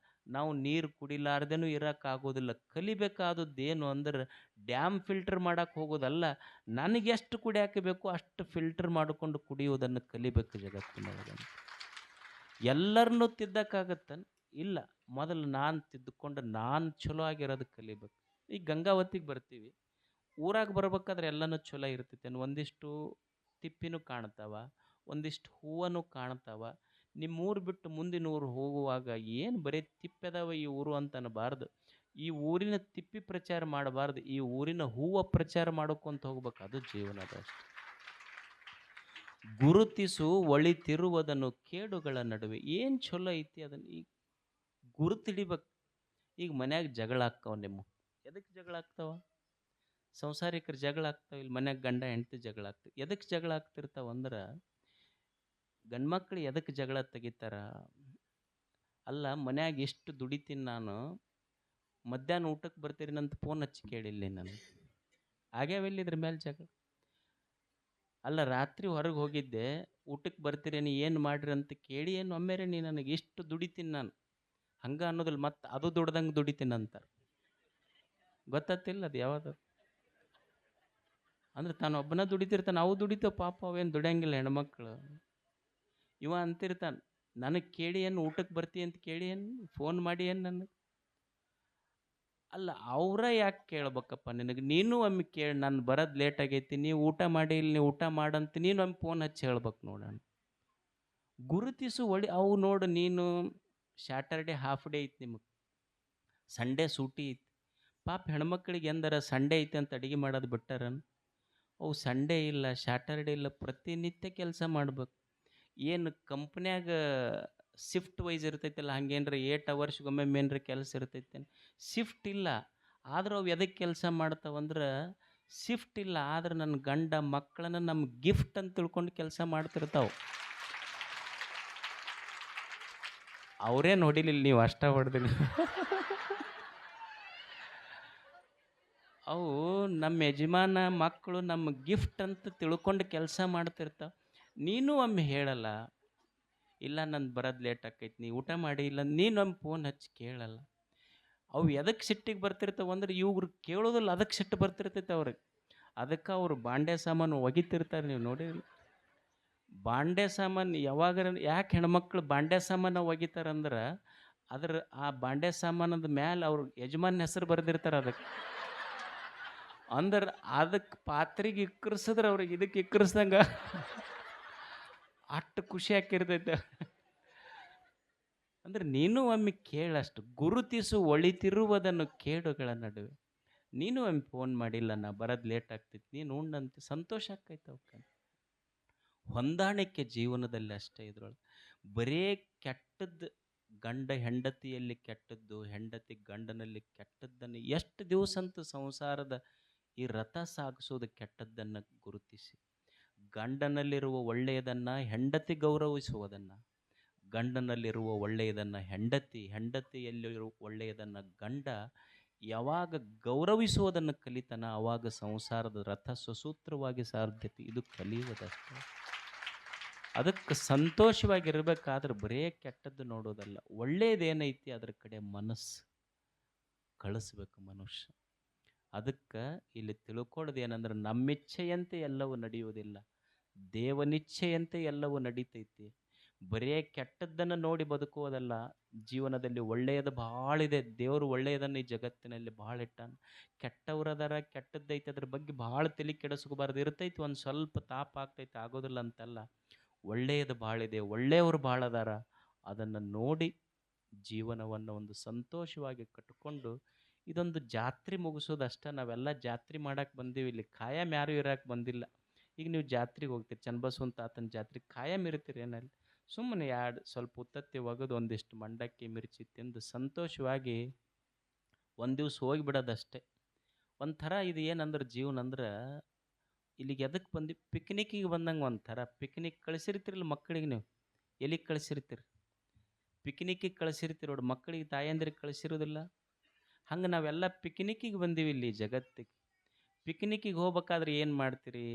ನಾವು ನೀರು ಕುಡಿಲಾರ್ದೇನೂ ಇರೋಕ್ಕಾಗೋದಿಲ್ಲ. ಕಲಿಬೇಕಾದದ್ದೇನು ಅಂದ್ರೆ ಡ್ಯಾಮ್ ಫಿಲ್ಟರ್ ಮಾಡೋಕ್ಕೆ ಹೋಗೋದಲ್ಲ, ನನಗೆ ಎಷ್ಟು ಕುಡಿಯೋಕೆ ಬೇಕು ಅಷ್ಟು ಫಿಲ್ಟರ್ ಮಾಡಿಕೊಂಡು ಕುಡಿಯೋದನ್ನು ಕಲಿಬೇಕು ಜಗತ್ತಿನೊಳಗೆ. ಎಲ್ಲರನ್ನೂ ತಿದ್ದಕ್ಕಾಗತ್ತನ? ಇಲ್ಲ. ಮೊದಲು ನಾನು ತಿದ್ದುಕೊಂಡು ನಾನು ಚಲೋ ಆಗಿರೋದು ಕಲಿಬೇಕು. ಈಗ ಗಂಗಾವತಿಗೆ ಬರ್ತೀವಿ, ಊರಾಗ ಬರ್ಬೇಕಾದ್ರೆ ಎಲ್ಲನೂ ಚಲೋ ಇರ್ತೈತೇನು? ಒಂದಿಷ್ಟು ತಿಪ್ಪಿನೂ ಕಾಣ್ತಾವ, ಒಂದಿಷ್ಟು ಹೂವನು ಕಾಣ್ತಾವ. ನಿಮ್ಮ ಊರು ಬಿಟ್ಟು ಮುಂದಿನ ಊರು ಹೋಗುವಾಗ ಏನು ಬರೀ ತಿಪ್ಪೆದವ ಈ ಊರು ಅಂತ ಅನ್ನಬಾರ್ದು. ಈ ಊರಿನ ತಿಪ್ಪಿ ಪ್ರಚಾರ ಮಾಡಬಾರ್ದು, ಈ ಊರಿನ ಹೂವು ಪ್ರಚಾರ ಮಾಡ್ಕೊಂತ ಹೋಗ್ಬೇಕು. ಅದು ಜೀವನದ ಅಷ್ಟೆ. ಗುರುತಿಸು ಒಳಿತಿರುವುದನ್ನು ಕೇಡುಗಳ ನಡುವೆ. ಏನು ಚಲೋ ಐತಿ ಅದನ್ನು ಈಗ ಗುರುತಿಡಿಬೇಕು. ಈಗ ಮನ್ಯಾಗ ಜಗಳ ಆಗ್ತಾವ, ನಿಮ್ಮ ಎದಕ್ಕೆ ಜಗಳ ಆಗ್ತಾವ? ಸಂಸಾರಿಕರು ಜಗಳ ಆಗ್ತಾವ, ಇಲ್ಲಿ ಮನ್ಯಾಗ ಗಂಡ ಹೆಂಡತಿ ಜಗಳ ಆಗ್ತಾವೆ. ಎದಕ್ಕೆ ಜಗಳ ಆಗ್ತಿರ್ತಾವ ಅಂದ್ರೆ, ಗಂಡ್ಮಕ್ಳು ಎದಕ್ಕೆ ಜಗಳ ತೆಗಿತಾರ? ಅಲ್ಲ, ಮನ್ಯಾಗ ಎಷ್ಟು ದುಡಿತೀನಿ ನಾನು, ಮಧ್ಯಾಹ್ನ ಊಟಕ್ಕೆ ಬರ್ತೀರಿ ನಂತ ಫೋನ್ ಹಚ್ಚಿ ಕೇಳಿಲ್ಲ ನಾನು, ಆಗ್ಯಾವೆಲ್ಲಿ ಇದ್ರ ಮೇಲೆ ಜಗಳ? ಅಲ್ಲ, ರಾತ್ರಿ ಹೊರಗೆ ಹೋಗಿದ್ದೆ, ಊಟಕ್ಕೆ ಬರ್ತೀರೇನು, ಏನು ಮಾಡ್ರಿ ಅಂತ ಕೇಳಿ ಏನು ಒಮ್ಮೆರೆ ನೀ ನನಗೆ ಇಷ್ಟು ದುಡಿತೀನಿ ನಾನು ಹಂಗೆ ಅನ್ನೋದಿಲ್ಲ, ಮತ್ತು ಅದು ದುಡ್ದಂಗೆ ದುಡಿತೀನಿ ಅಂತಾರೆ. ಗೊತ್ತಿಲ್ಲ ಅದು ಯಾವುದು ಅಂದ್ರೆ ತಾನು ಒಬ್ಬನ ದುಡಿತಿರ್ತಾನೆ, ಅವು ದುಡಿತೇವೆ ಪಾಪ, ಅವೇನು ದುಡಿಯಂಗಿಲ್ಲ ಹೆಣ್ಮಕ್ಳು. ಇವ ಅಂತಿರ್ತಾನೆ, ನನಗೆ ಕೇಳಿ ಏನು ಊಟಕ್ಕೆ ಬರ್ತೀವಿ ಅಂತ ಕೇಳಿ ಏನು ಫೋನ್ ಮಾಡಿ ಏನು ನನಗೆ? ಅಲ್ಲ, ಅವರ ಯಾಕೆ ಕೇಳ್ಬೇಕಪ್ಪ ನಿನಗೆ? ನೀನು ಒಮ್ಮೆ ಕೇಳಿ, ನಾನು ಬರೋದು ಲೇಟ್ ಆಗೈತಿ, ನೀವು ಊಟ ಮಾಡಿ ಇಲ್ಲಿ, ನೀವು ಊಟ ಮಾಡಂತ ನೀನು ಒಮ್ಮೆ ಫೋನ್ ಹಚ್ಚಿ ಹೇಳ್ಬೇಕು ನೋಡೋಣ. ಗುರುತಿಸು ಅವು ನೋಡು. ನೀನು ಸ್ಯಾಟರ್ಡೆ ಹಾಫ್ ಡೇ ಐತಿ ನಿಮಗೆ, ಸಂಡೇ ಸೂಟಿ ಐತಿ. ಪಾಪ ಹೆಣ್ಮಕ್ಳಿಗೆ ಎಂದರ ಸಂಡೇ ಐತೆ ಅಂತ ಅಡುಗೆ ಮಾಡೋದು ಬಿಟ್ಟಾರನ್? ಅವು ಸಂಡೇ ಇಲ್ಲ, ಸ್ಯಾಟರ್ಡೆ ಇಲ್ಲ, ಪ್ರತಿನಿತ್ಯ ಕೆಲಸ ಮಾಡ್ಬೇಕು. ಏನು ಕಂಪ್ನ್ಯಾಗ ಶಿಫ್ಟ್ ವೈಸ್ ಇರ್ತೈತಲ್ಲ, ಹಂಗೇನ್ರ 8 ಅವರ್ಸ್ಗೊಮ್ಮೆ ಮೇನ್ರ ಕೆಲಸ ಇರ್ತೈತೆ? ಶಿಫ್ಟ್ ಇಲ್ಲ. ಆದ್ರೆ ಅವು ಎದಕ್ಕೆ ಕೆಲಸ ಮಾಡ್ತಾವಂದ್ರೆ, ಶಿಫ್ಟ್ ಇಲ್ಲ ಆದ್ರೆ ನನ್ನ ಗಂಡ ಮಕ್ಕಳನ್ನ ನಮ್ಮ ಗಿಫ್ಟ್ ಅಂತ ತಿಳ್ಕೊಂಡು ಕೆಲಸ ಮಾಡ್ತಿರ್ತಾವೆ. ಅವರೇನು ಹೊಡಿಲಿಲ್ಲ, ನೀವು ಅಷ್ಟ ಹೊಡೆದಿಲ್ಲ. ಅವು ನಮ್ಮ ಯಜಮಾನ ಮಕ್ಕಳು ನಮ್ಮ ಗಿಫ್ಟ್ ಅಂತ ತಿಳ್ಕೊಂಡು ಕೆಲಸ ಮಾಡ್ತಿರ್ತಾವೆ. ನೀನು ಒಮ್ಮೆ ಹೇಳಲ್ಲ, ಇಲ್ಲ ನಂದು ಬರೋದು ಲೇಟ್ ಆಕೈತಿ, ನೀ ಊಟ ಮಾಡಿ ಇಲ್ಲ, ನೀನೊಮ್ಮೆ ಫೋನ್ ಹಚ್ಚಿ ಕೇಳಲ್ಲ. ಅವು ಎದಕ್ಕೆ ಸಿಟ್ಟಿಗೆ ಬರ್ತಿರ್ತಾವೆ ಅಂದ್ರೆ, ಇವ್ರು ಕೇಳೋದಿಲ್ಲ, ಅದಕ್ಕೆ ಸಿಟ್ಟು ಬರ್ತಿರ್ತೈತೆ ಅವ್ರಿಗೆ. ಅದಕ್ಕೆ ಅವರು ಬಾಂಡೆ ಸಾಮಾನು ಒಗಿತಿರ್ತಾರೆ, ನೀವು ನೋಡಿರಲ್ಲ. ಬಾಂಡೆ ಸಾಮಾನು ಯಾವಾಗ, ಯಾಕೆ ಹೆಣ್ಮಕ್ಳು ಬಾಂಡೆ ಸಾಮಾನು ಒಗಿತಾರಂದ್ರೆ, ಆ ಬಾಂಡೆ ಸಾಮಾನದ ಮ್ಯಾಲೆ ಅವ್ರ ಯಜಮಾನ ಹೆಸರು ಬರೆದಿರ್ತಾರೆ. ಅದಕ್ಕೆ ಪಾತ್ರೆಗೆ ಇಕ್ಕರಿಸಿದ್ರೆ ಅವ್ರಿಗೆ ಇದಕ್ಕೆ ಇಕ್ಕರಿಸ್ದಂಗೆ ಅಷ್ಟು ಖುಷಿ ಹಾಕಿರ್ತೈತೆ. ಅಂದ್ರೆ ನೀನು ಒಮ್ಮೆ ಕೇಳಷ್ಟು. ಗುರುತಿಸು ಒಳಿತಿರುವುದನ್ನು ಕೇಡುಗಳ ನಡುವೆ. ನೀನು ಒಮ್ಮೆ ಫೋನ್ ಮಾಡಿಲ್ಲ, ನಾ ಬರೋದು ಲೇಟ್ ಆಗ್ತೈತಿ, ನೀನು ಉಣ್ಣಂತೆ ಸಂತೋಷ ಆಕ್ಕೈತೆ ಅವಕ್ಕೆ. ಹೊಂದಾಣಿಕೆ ಜೀವನದಲ್ಲಿ ಅಷ್ಟೇ. ಇದ್ರೊಳಗೆ ಬರೇ ಕೆಟ್ಟದ್ದು, ಗಂಡ ಹೆಂಡತಿಯಲ್ಲಿ ಕೆಟ್ಟದ್ದು, ಹೆಂಡತಿ ಗಂಡನಲ್ಲಿ ಕೆಟ್ಟದ್ದನ್ನು ಎಷ್ಟು ದಿವಸ ಅಂತ ಸಂಸಾರದ ಈ ರಥ ಸಾಗಿಸೋದು ಕೆಟ್ಟದ್ದನ್ನು ಗುರುತಿಸಿ, ಗಂಡನಲ್ಲಿರುವ ಒಳ್ಳೆಯದನ್ನು ಹೆಂಡತಿ ಗೌರವಿಸುವುದನ್ನು, ಗಂಡನಲ್ಲಿರುವ ಒಳ್ಳೆಯದನ್ನು ಹೆಂಡತಿ, ಹೆಂಡತಿಯಲ್ಲಿರುವ ಒಳ್ಳೆಯದನ್ನು ಗಂಡ ಯಾವಾಗ ಗೌರವಿಸುವುದನ್ನು ಕಲಿತಾನ, ಆವಾಗ ಸಂಸಾರದ ರಥ ಸುಸೂತ್ರವಾಗಿ ಸಾಧ್ಯತೆ. ಇದು ಕಲಿಯುವುದಷ್ಟೇ. ಅದಕ್ಕೆ ಸಂತೋಷವಾಗಿರ್ಬೇಕಾದ್ರೆ ಬರೇ ಕೆಟ್ಟದ್ದು ನೋಡೋದಲ್ಲ, ಒಳ್ಳೇದೇನೈತಿ ಅದ್ರ ಕಡೆ ಮನಸ್ಸು ಕಳಿಸ್ಬೇಕು ಮನುಷ್ಯ. ಅದಕ್ಕೆ ಇಲ್ಲಿ ತಿಳ್ಕೊಳ್ಳೋದು ಏನಂದ್ರೆ, ನಮ್ಮಿಚ್ಛೆಯಂತೆ ಎಲ್ಲವೂ ನಡೆಯುವುದಿಲ್ಲ, ದೇವನಿಚ್ಛೆಯಂತೆ ಎಲ್ಲವೂ ನಡೀತೈತಿ. ಬರೇ ಕೆಟ್ಟದ್ದನ್ನು ನೋಡಿ ಬದುಕುವುದಲ್ಲ, ಜೀವನದಲ್ಲಿ ಒಳ್ಳೆಯದು ಭಾಳ ಇದೆ. ದೇವರು ಒಳ್ಳೆಯದನ್ನು ಈ ಜಗತ್ತಿನಲ್ಲಿ ಭಾಳ ಇಟ್ಟಾನ. ಕೆಟ್ಟವ್ರದಾರ, ಕೆಟ್ಟದ್ದೈತೆ, ಅದ್ರ ಬಗ್ಗೆ ಭಾಳ ತಲೆ ಕೆಡಿಸ್ಕೋಬಾರ್ದು. ಇರ್ತೈತಿ, ಒಂದು ಸ್ವಲ್ಪ ತಾಪ ಆಗ್ತೈತಿ, ಆಗೋದಿಲ್ಲ ಅಂತಲ್ಲ. ಒಳ್ಳೆಯದು ಭಾಳಿದೆ, ಒಳ್ಳೆಯವರು ಭಾಳ ಅದಾರ. ಅದನ್ನು ನೋಡಿ ಜೀವನವನ್ನು ಒಂದು ಸಂತೋಷವಾಗಿ ಕಟ್ಟಿಕೊಂಡು, ಇದೊಂದು ಜಾತ್ರೆ ಮುಗಿಸೋದಷ್ಟೇ. ನಾವೆಲ್ಲ ಜಾತ್ರೆ ಮಾಡಕ್ಕೆ ಬಂದೀವಿ, ಇಲ್ಲಿ ಖಾಯಂ ಯಾರೂ ಇರಕ್ಕೆ ಬಂದಿಲ್ಲ. ಈಗ ನೀವು ಜಾತ್ರೆಗೆ ಹೋಗ್ತೀರಿ, ಚನ್ನಬಸವನ ತಾತನ ಜಾತ್ರೆಗೆ ಖಾಯಂ ಇರ್ತೀರಿ ಏನಲ್ಲಿ? ಸುಮ್ಮನೆ ಸ್ವಲ್ಪ ಉತ್ತತ್ತಿ ಒಗೆದು ಒಂದಿಷ್ಟು ಮಂಡಕ್ಕಿ ಮಿರ್ಚಿ ತಿಂದು ಸಂತೋಷವಾಗಿ ಒಂದು ದಿವ್ಸ ಹೋಗಿಬಿಡೋದಷ್ಟೇ. ಒಂಥರ ಇದು ಏನಂದ್ರೆ ಜೀವನ ಅಂದ್ರೆ, ಇಲ್ಲಿಗೆ ಎದಕ್ಕೆ ಬಂದು ಪಿಕ್ನಿಕ್ಕಿಗೆ ಬಂದಂಗೆ ಒಂಥರ. ಪಿಕ್ನಿಕ್ ಕಳಿಸಿರ್ತೀರಲ್ಲ ಮಕ್ಕಳಿಗೆ, ನೀವು ಎಲ್ಲಿಗೆ ಕಳಿಸಿರ್ತೀರಿ? ಪಿಕ್ನಿಕ್ಕಿಗೆ ಕಳಿಸಿರ್ತೀರಿ ನೋಡಿ, ಮಕ್ಕಳಿಗೆ ತಾಯಂದ್ರಿಗೆ ಕಳಿಸಿರೋದಿಲ್ಲ. ಹಂಗೆ ನಾವೆಲ್ಲ ಪಿಕ್ನಿಕ್ಕಿಗೆ ಬಂದೀವಿ ಇಲ್ಲಿ ಜಗತ್ತಿಗೆ. ಪಿಕ್ನಿಕ್ಕಿಗೆ ಹೋಗ್ಬೇಕಾದ್ರೆ ಏನು ಮಾಡ್ತೀರಿ?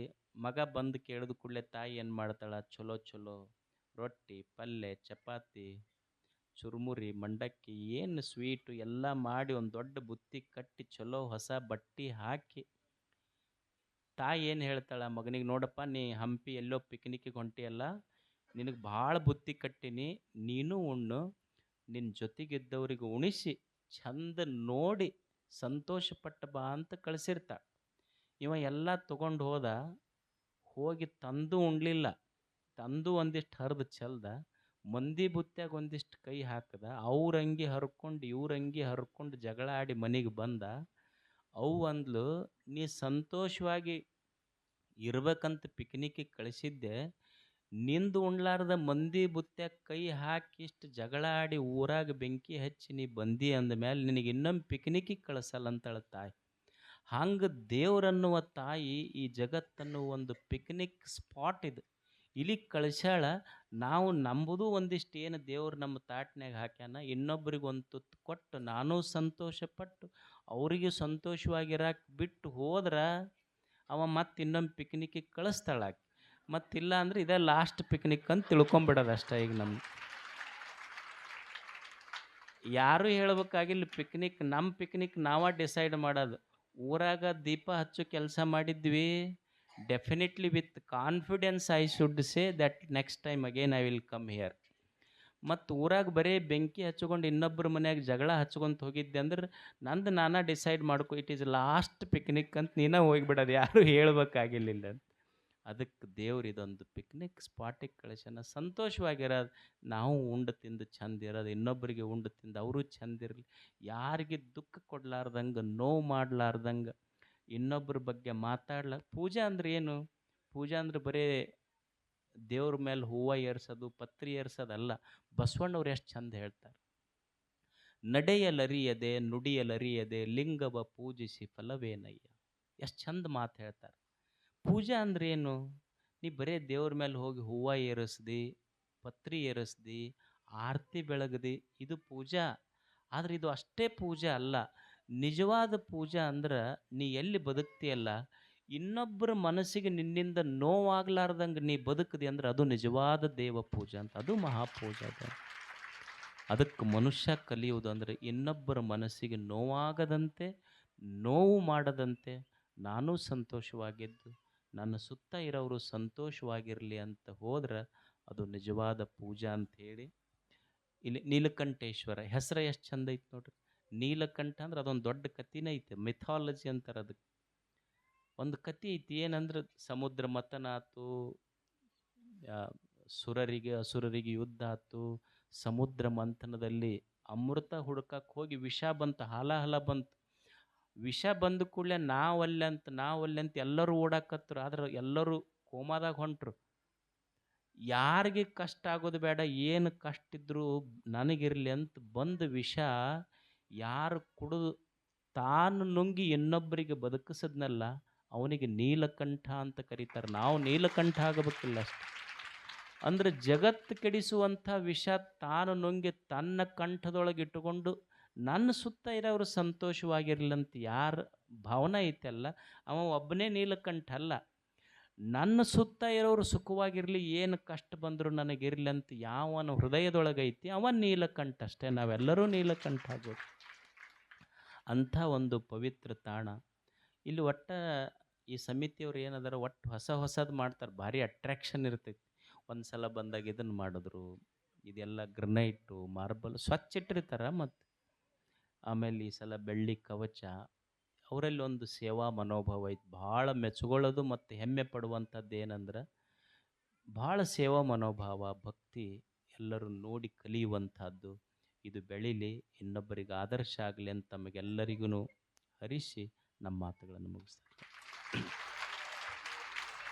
ಮಗ ಬಂದು ಕೇಳಿದ ಕೂಡಲೇ ತಾಯಿ ಏನು ಮಾಡ್ತಾಳೆ? ಚಲೋ ಚಲೋ ರೊಟ್ಟಿ, ಪಲ್ಯ, ಚಪಾತಿ, ಚುರುಮುರಿ, ಮಂಡಕ್ಕಿ, ಏನು ಸ್ವೀಟು ಎಲ್ಲ ಮಾಡಿ ಒಂದು ದೊಡ್ಡ ಬುತ್ತಿ ಕಟ್ಟಿ, ಚಲೋ ಹೊಸ ಬಟ್ಟೆ ಹಾಕಿ, ತಾಯಿ ಏನು ಹೇಳ್ತಾಳೆ ಮಗನಿಗೆ? ನೋಡಪ್ಪ, ನೀ ಹಂಪಿ ಎಲ್ಲೋ ಪಿಕ್ನಿಕ್ಕಿಗೆ ಹೊಂಟಿಯಲ್ಲ, ನಿನಗೆ ಭಾಳ ಬುತ್ತಿ ಕಟ್ಟಿನಿ, ನೀನು ಉಣ್ಣು, ನಿನ್ನ ಜೊತೆಗಿದ್ದವ್ರಿಗೆ ಉಣಿಸಿ ಚಂದ ನೋಡಿ ಸಂತೋಷಪಟ್ಟ ಬಾ ಅಂತ ಕಳಿಸಿರ್ತಾಳೆ. ಇವ ಎಲ್ಲ ತೊಗೊಂಡು ಹೋಗಿ ತಂದು ಉಣ್ಲಿಲ್ಲ. ತಂದು ಒಂದಿಷ್ಟು ಹರಿದು ಚೆಲ್ದ, ಮಂದಿ ಬುತ್ತ್ಯಾಗ ಒಂದಿಷ್ಟು ಕೈ ಹಾಕದ, ಅವ್ರಂಗಿ ಹರ್ಕೊಂಡು ಇವ್ರಂಗಿ ಹರ್ಕೊಂಡು ಜಗಳ ಆಡಿ ಮನೆಗೆ ಬಂದ. ಅವು ಅಂದ್ಲು, ನೀ ಸಂತೋಷವಾಗಿ ಇರ್ಬೇಕಂತ ಪಿಕ್ನಿಕ್ಕಿಗೆ ಕಳಿಸಿದ್ದೆ, ನಿಂದು ಉಣ್ಲಾರ್ದ ಮಂದಿ ಬುತ್ತ್ಯಾಗ ಕೈ ಹಾಕಿ ಇಷ್ಟು ಜಗಳ ಆಡಿ ಊರಾಗ ಬೆಂಕಿ ಹಚ್ಚಿ ನೀ ಬಂದಿ ಅಂದ ಮೇಲೆ ನಿನಗೆ ಇನ್ನೊಮ್ಮೆ ಪಿಕ್ನಿಕ್ಕಿಗೆ ಕಳಿಸಲ್ಲ ಅಂತಾಳೆ ತಾಯಿ. ಹಂಗೆ ದೇವರನ್ನುವ ತಾಯಿ ಈ ಜಗತ್ತನ್ನು ಒಂದು ಪಿಕ್ನಿಕ್ ಸ್ಪಾಟ್ ಇದು, ಇಲ್ಲಿಗೆ ಕಳಿಸ್ಯಾಳ. ನಾವು ನಂಬುದು ಒಂದಿಷ್ಟು ಏನು ದೇವ್ರು ನಮ್ಮ ತಾಟ್ನ್ಯಾಗ ಹಾಕ್ಯಾನ, ಇನ್ನೊಬ್ರಿಗೆ ಒಂದು ತುತ್ತು ಕೊಟ್ಟು ನಾನೂ ಸಂತೋಷಪಟ್ಟು ಅವರಿಗೆ ಸಂತೋಷವಾಗಿರಾಕೆ ಬಿಟ್ಟು ಹೋದ್ರೆ ಅವ ಮತ್ತೆ ಇನ್ನೊಮ್ಮೆ ಪಿಕ್ನಿಕ್ಕಿಗೆ ಕಳಿಸ್ತಾಳಾಕಿ. ಮತ್ತಿಲ್ಲ ಅಂದ್ರೆ ಇದೇ ಲಾಸ್ಟ್ ಪಿಕ್ನಿಕ್ ಅಂತ ತಿಳ್ಕೊಂಬಿಡೋದು ಅಷ್ಟೇ. ಈಗ ನಮ್ಗೆ ಯಾರೂ ಹೇಳ್ಬೇಕಾಗಿಲ್ಲ, ನಮ್ಮ ಪಿಕ್ನಿಕ್ ನಾವೇ ಡಿಸೈಡ್ ಮಾಡೋದು. ಊರಾಗ ದೀಪ ಹಚ್ಚೋ ಕೆಲಸ ಮಾಡಿದ್ವಿ, definitely with confidence I should say that next time again I will come here. ಮತ್ತು ಊರಾಗ ಬರೀ ಬೆಂಕಿ ಹಚ್ಕೊಂಡು ಇನ್ನೊಬ್ಬರ ಮನ್ಯಾಗ ಜಗಳ ಹಚ್ಕೊಂತ ಹೋಗಿದ್ದೆ ಅಂದ್ರೆ ನಂದು ನಾನಾ ಡಿಸೈಡ್ ಮಾಡ್ಕೊ, ಇಟ್ ಈಸ್ ಲಾಸ್ಟ್ ಪಿಕ್ನಿಕ್ ಅಂತ ನೀನೇ ಹೋಗಿಬಿಡೋದು, ಯಾರೂ ಹೇಳ್ಬೇಕಾಗಿಲ್ಲ. ಅದಕ್ಕೆ ದೇವ್ರು ಇದೊಂದು ಪಿಕ್ನಿಕ್ ಸ್ಪಾಟಿಗೆ ಕಳಿಸ್ಯಾನ. ಸಂತೋಷವಾಗಿರೋದು, ನಾವು ಉಂಡು ತಿಂದು ಚಂದ ಇರೋದು, ಇನ್ನೊಬ್ಬರಿಗೆ ಉಂಡು ತಿಂದು ಅವರು ಚಂದ ಇರಲಿ, ಯಾರಿಗೆ ದುಃಖ ಕೊಡ್ಲಾರ್ದಂಗೆ, ನೋವು ಮಾಡಲಾರ್ದಂಗೆ, ಇನ್ನೊಬ್ಬರ ಬಗ್ಗೆ ಪೂಜಾ ಅಂದ್ರೆ ಏನು? ಪೂಜಾ ಅಂದ್ರೆ ಬರೀ ದೇವ್ರ ಮೇಲೆ ಹೂವು ಏರ್ಸೋದು, ಪತ್ರಿ ಏರ್ಸೋದಲ್ಲ. ಬಸವಣ್ಣವ್ರು ಎಷ್ಟು ಚಂದ ಹೇಳ್ತಾರೆ, ನಡೆಯಲರಿಯದೆ ನುಡಿಯಲರಿಯದೆ ಲಿಂಗವ ಪೂಜಿಸಿ ಫಲವೇನಯ್ಯ. ಎಷ್ಟು ಚಂದ ಮಾತು ಹೇಳ್ತಾರೆ. ಪೂಜಾ ಅಂದ್ರೆ ಏನು? ನೀ ಬರೇ ದೇವ್ರ ಮೇಲೆ ಹೋಗಿ ಹೂವು ಏರಿಸ್ದಿ, ಪತ್ರಿ ಏರಿಸ್ದಿ, ಆರತಿ ಬೆಳಗದಿ, ಇದು ಪೂಜಾ. ಆದರೆ ಇದು ಅಷ್ಟೇ ಪೂಜಾ ಅಲ್ಲ. ನಿಜವಾದ ಪೂಜಾ ಅಂದ್ರೆ ನೀ ಎಲ್ಲಿ ಬದುಕ್ತಿಯಲ್ಲ, ಇನ್ನೊಬ್ಬರ ಮನಸ್ಸಿಗೆ ನಿನ್ನಿಂದ ನೋವಾಗಲಾರ್ದಂಗೆ ನೀ ಬದುಕದಿ ಅಂದ್ರೆ ಅದು ನಿಜವಾದ ದೇವ ಪೂಜಾ ಅಂತ, ಅದು ಮಹಾಪೂಜಾ. ಅದಕ್ಕೆ ಮನುಷ್ಯ ಕಲಿಯುವುದು ಅಂದರೆ ಇನ್ನೊಬ್ಬರ ಮನಸ್ಸಿಗೆ ನೋವಾಗದಂತೆ, ನೋವು ಮಾಡದಂತೆ ನಾನು ಸಂತೋಷವಾಗಿದ್ದು ನನ್ನ ಸುತ್ತ ಇರೋರು ಸಂತೋಷವಾಗಿರಲಿ ಅಂತ ಹೋದ್ರೆ ಅದು ನಿಜವಾದ ಪೂಜಾ ಅಂಥೇಳಿ. ಇಲ್ಲಿ ನೀಲಕಂಠೇಶ್ವರ ಹೆಸರು ಎಷ್ಟು ಚಂದ ಐತೆ ನೋಡ್ರಿ. ನೀಲಕಂಠ ಅಂದ್ರೆ ಅದೊಂದು ದೊಡ್ಡ ಕಥೆನೇ ಐತೆ, ಮಿಥಾಲಜಿ ಅಂತಾರೆ ಅದಕ್ಕೆ. ಒಂದು ಕತೆ ಐತಿ, ಏನಂದ್ರೆ ಸಮುದ್ರ ಮಥನ ಆಯ್ತು, ಅಸುರರಿಗೆ ಯುದ್ಧ ಆಯ್ತು, ಸಮುದ್ರ ಮಂಥನದಲ್ಲಿ ಅಮೃತ ಹುಡ್ಕಕ್ಕೆ ಹೋಗಿ ವಿಷ ಬಂತು, ಹಲ ಬಂತು. ವಿಷ ಬಂದ ಕೂಡಲೇ ನಾವಲ್ಲೆ ಅಂತ ಎಲ್ಲರೂ ಓಡಾಕತ್ರು. ಆದ್ರೆ ಎಲ್ಲರೂ ಕೋಮಾದಾಗ ಹೊಂಟ್ರು. ಯಾರಿಗೆ ಕಷ್ಟ ಆಗೋದು ಬೇಡ, ಏನು ಕಷ್ಟ ಇದ್ರೂ ನನಗಿರಲಿ ಅಂತ ಬಂದ ವಿಷ ಯಾರು ಕುಡಿದು ತಾನು ನುಂಗಿ ಇನ್ನೊಬ್ಬರಿಗೆ ಬದುಕಿಸಿದ್ನಲ್ಲ, ಅವನಿಗೆ ನೀಲಕಂಠ ಅಂತ ಕರೀತಾರೆ. ನಾವು ನೀಲಕಂಠ ಆಗಬೇಕಿಲ್ಲ ಅಷ್ಟೆ. ಅಂದರೆ ಜಗತ್ತು ಕೆಡಿಸುವಂಥ ವಿಷ ತಾನು ನುಂಗಿ ತನ್ನ ಕಂಠದೊಳಗೆ ಇಟ್ಟುಕೊಂಡು ನನ್ನ ಸುತ್ತ ಇರೋರು ಸಂತೋಷವಾಗಿರ್ಲಂತ ಯಾರ ಭಾವನೆ ಐತಲ್ಲ, ಅವ ಒಬ್ಬನೇ ನೀಲಕಂಠ ಅಲ್ಲ. ನನ್ನ ಸುತ್ತ ಇರೋರು ಸುಖವಾಗಿರಲಿ, ಏನು ಕಷ್ಟ ಬಂದರೂ ನನಗಿರಲಿ ಅಂತ ಯಾವನ ಹೃದಯದೊಳಗೈತಿ ಅವನ್ ನೀಲಕಂಠ ಅಷ್ಟೇ. ನಾವೆಲ್ಲರೂ ನೀಲಕಂಠ ಆಗ್ಬೋದು. ಅಂಥ ಒಂದು ಪವಿತ್ರ ತಾಣ ಇಲ್ಲಿ. ಈ ಸಮಿತಿಯವ್ರು ಏನದಾರ ಒಟ್ಟು ಹೊಸದು ಮಾಡ್ತಾರೆ. ಭಾರಿ ಅಟ್ರ್ಯಾಕ್ಷನ್ ಇರ್ತೈತಿ. ಒಂದು ಸಲ ಬಂದಾಗ ಇದನ್ನು ಮಾಡಿದ್ರು, ಇದೆಲ್ಲ ಗ್ರನೈಟು ಮಾರ್ಬಲ್ ಸ್ವಚ್ಛ ಇಟ್ಟಿರ್ತಾರೆ. ಮತ್ತು ಆಮೇಲೆ ಈ ಸಲ ಬೆಳ್ಳಿ ಕವಚ. ಅವರಲ್ಲಿ ಒಂದು ಸೇವಾ ಮನೋಭಾವ ಐತಿ. ಭಾಳ ಮೆಚ್ಕೊಳ್ಳೋದು ಮತ್ತು ಹೆಮ್ಮೆ ಪಡುವಂಥದ್ದು ಏನಂದ್ರೆ ಭಾಳ ಸೇವಾ ಮನೋಭಾವ, ಭಕ್ತಿ, ಎಲ್ಲರೂ ನೋಡಿ ಕಲಿಯುವಂಥದ್ದು. ಇದು ಬೆಳೀಲಿ, ಇನ್ನೊಬ್ಬರಿಗೆ ಆದರ್ಶ ಆಗಲಿ ಅಂತ ತಮಗೆಲ್ಲರಿಗೂ ಹರಿಸಿ ನಮ್ಮ ಮಾತುಗಳನ್ನು ಮುಗಿಸ್ತಾರೆ.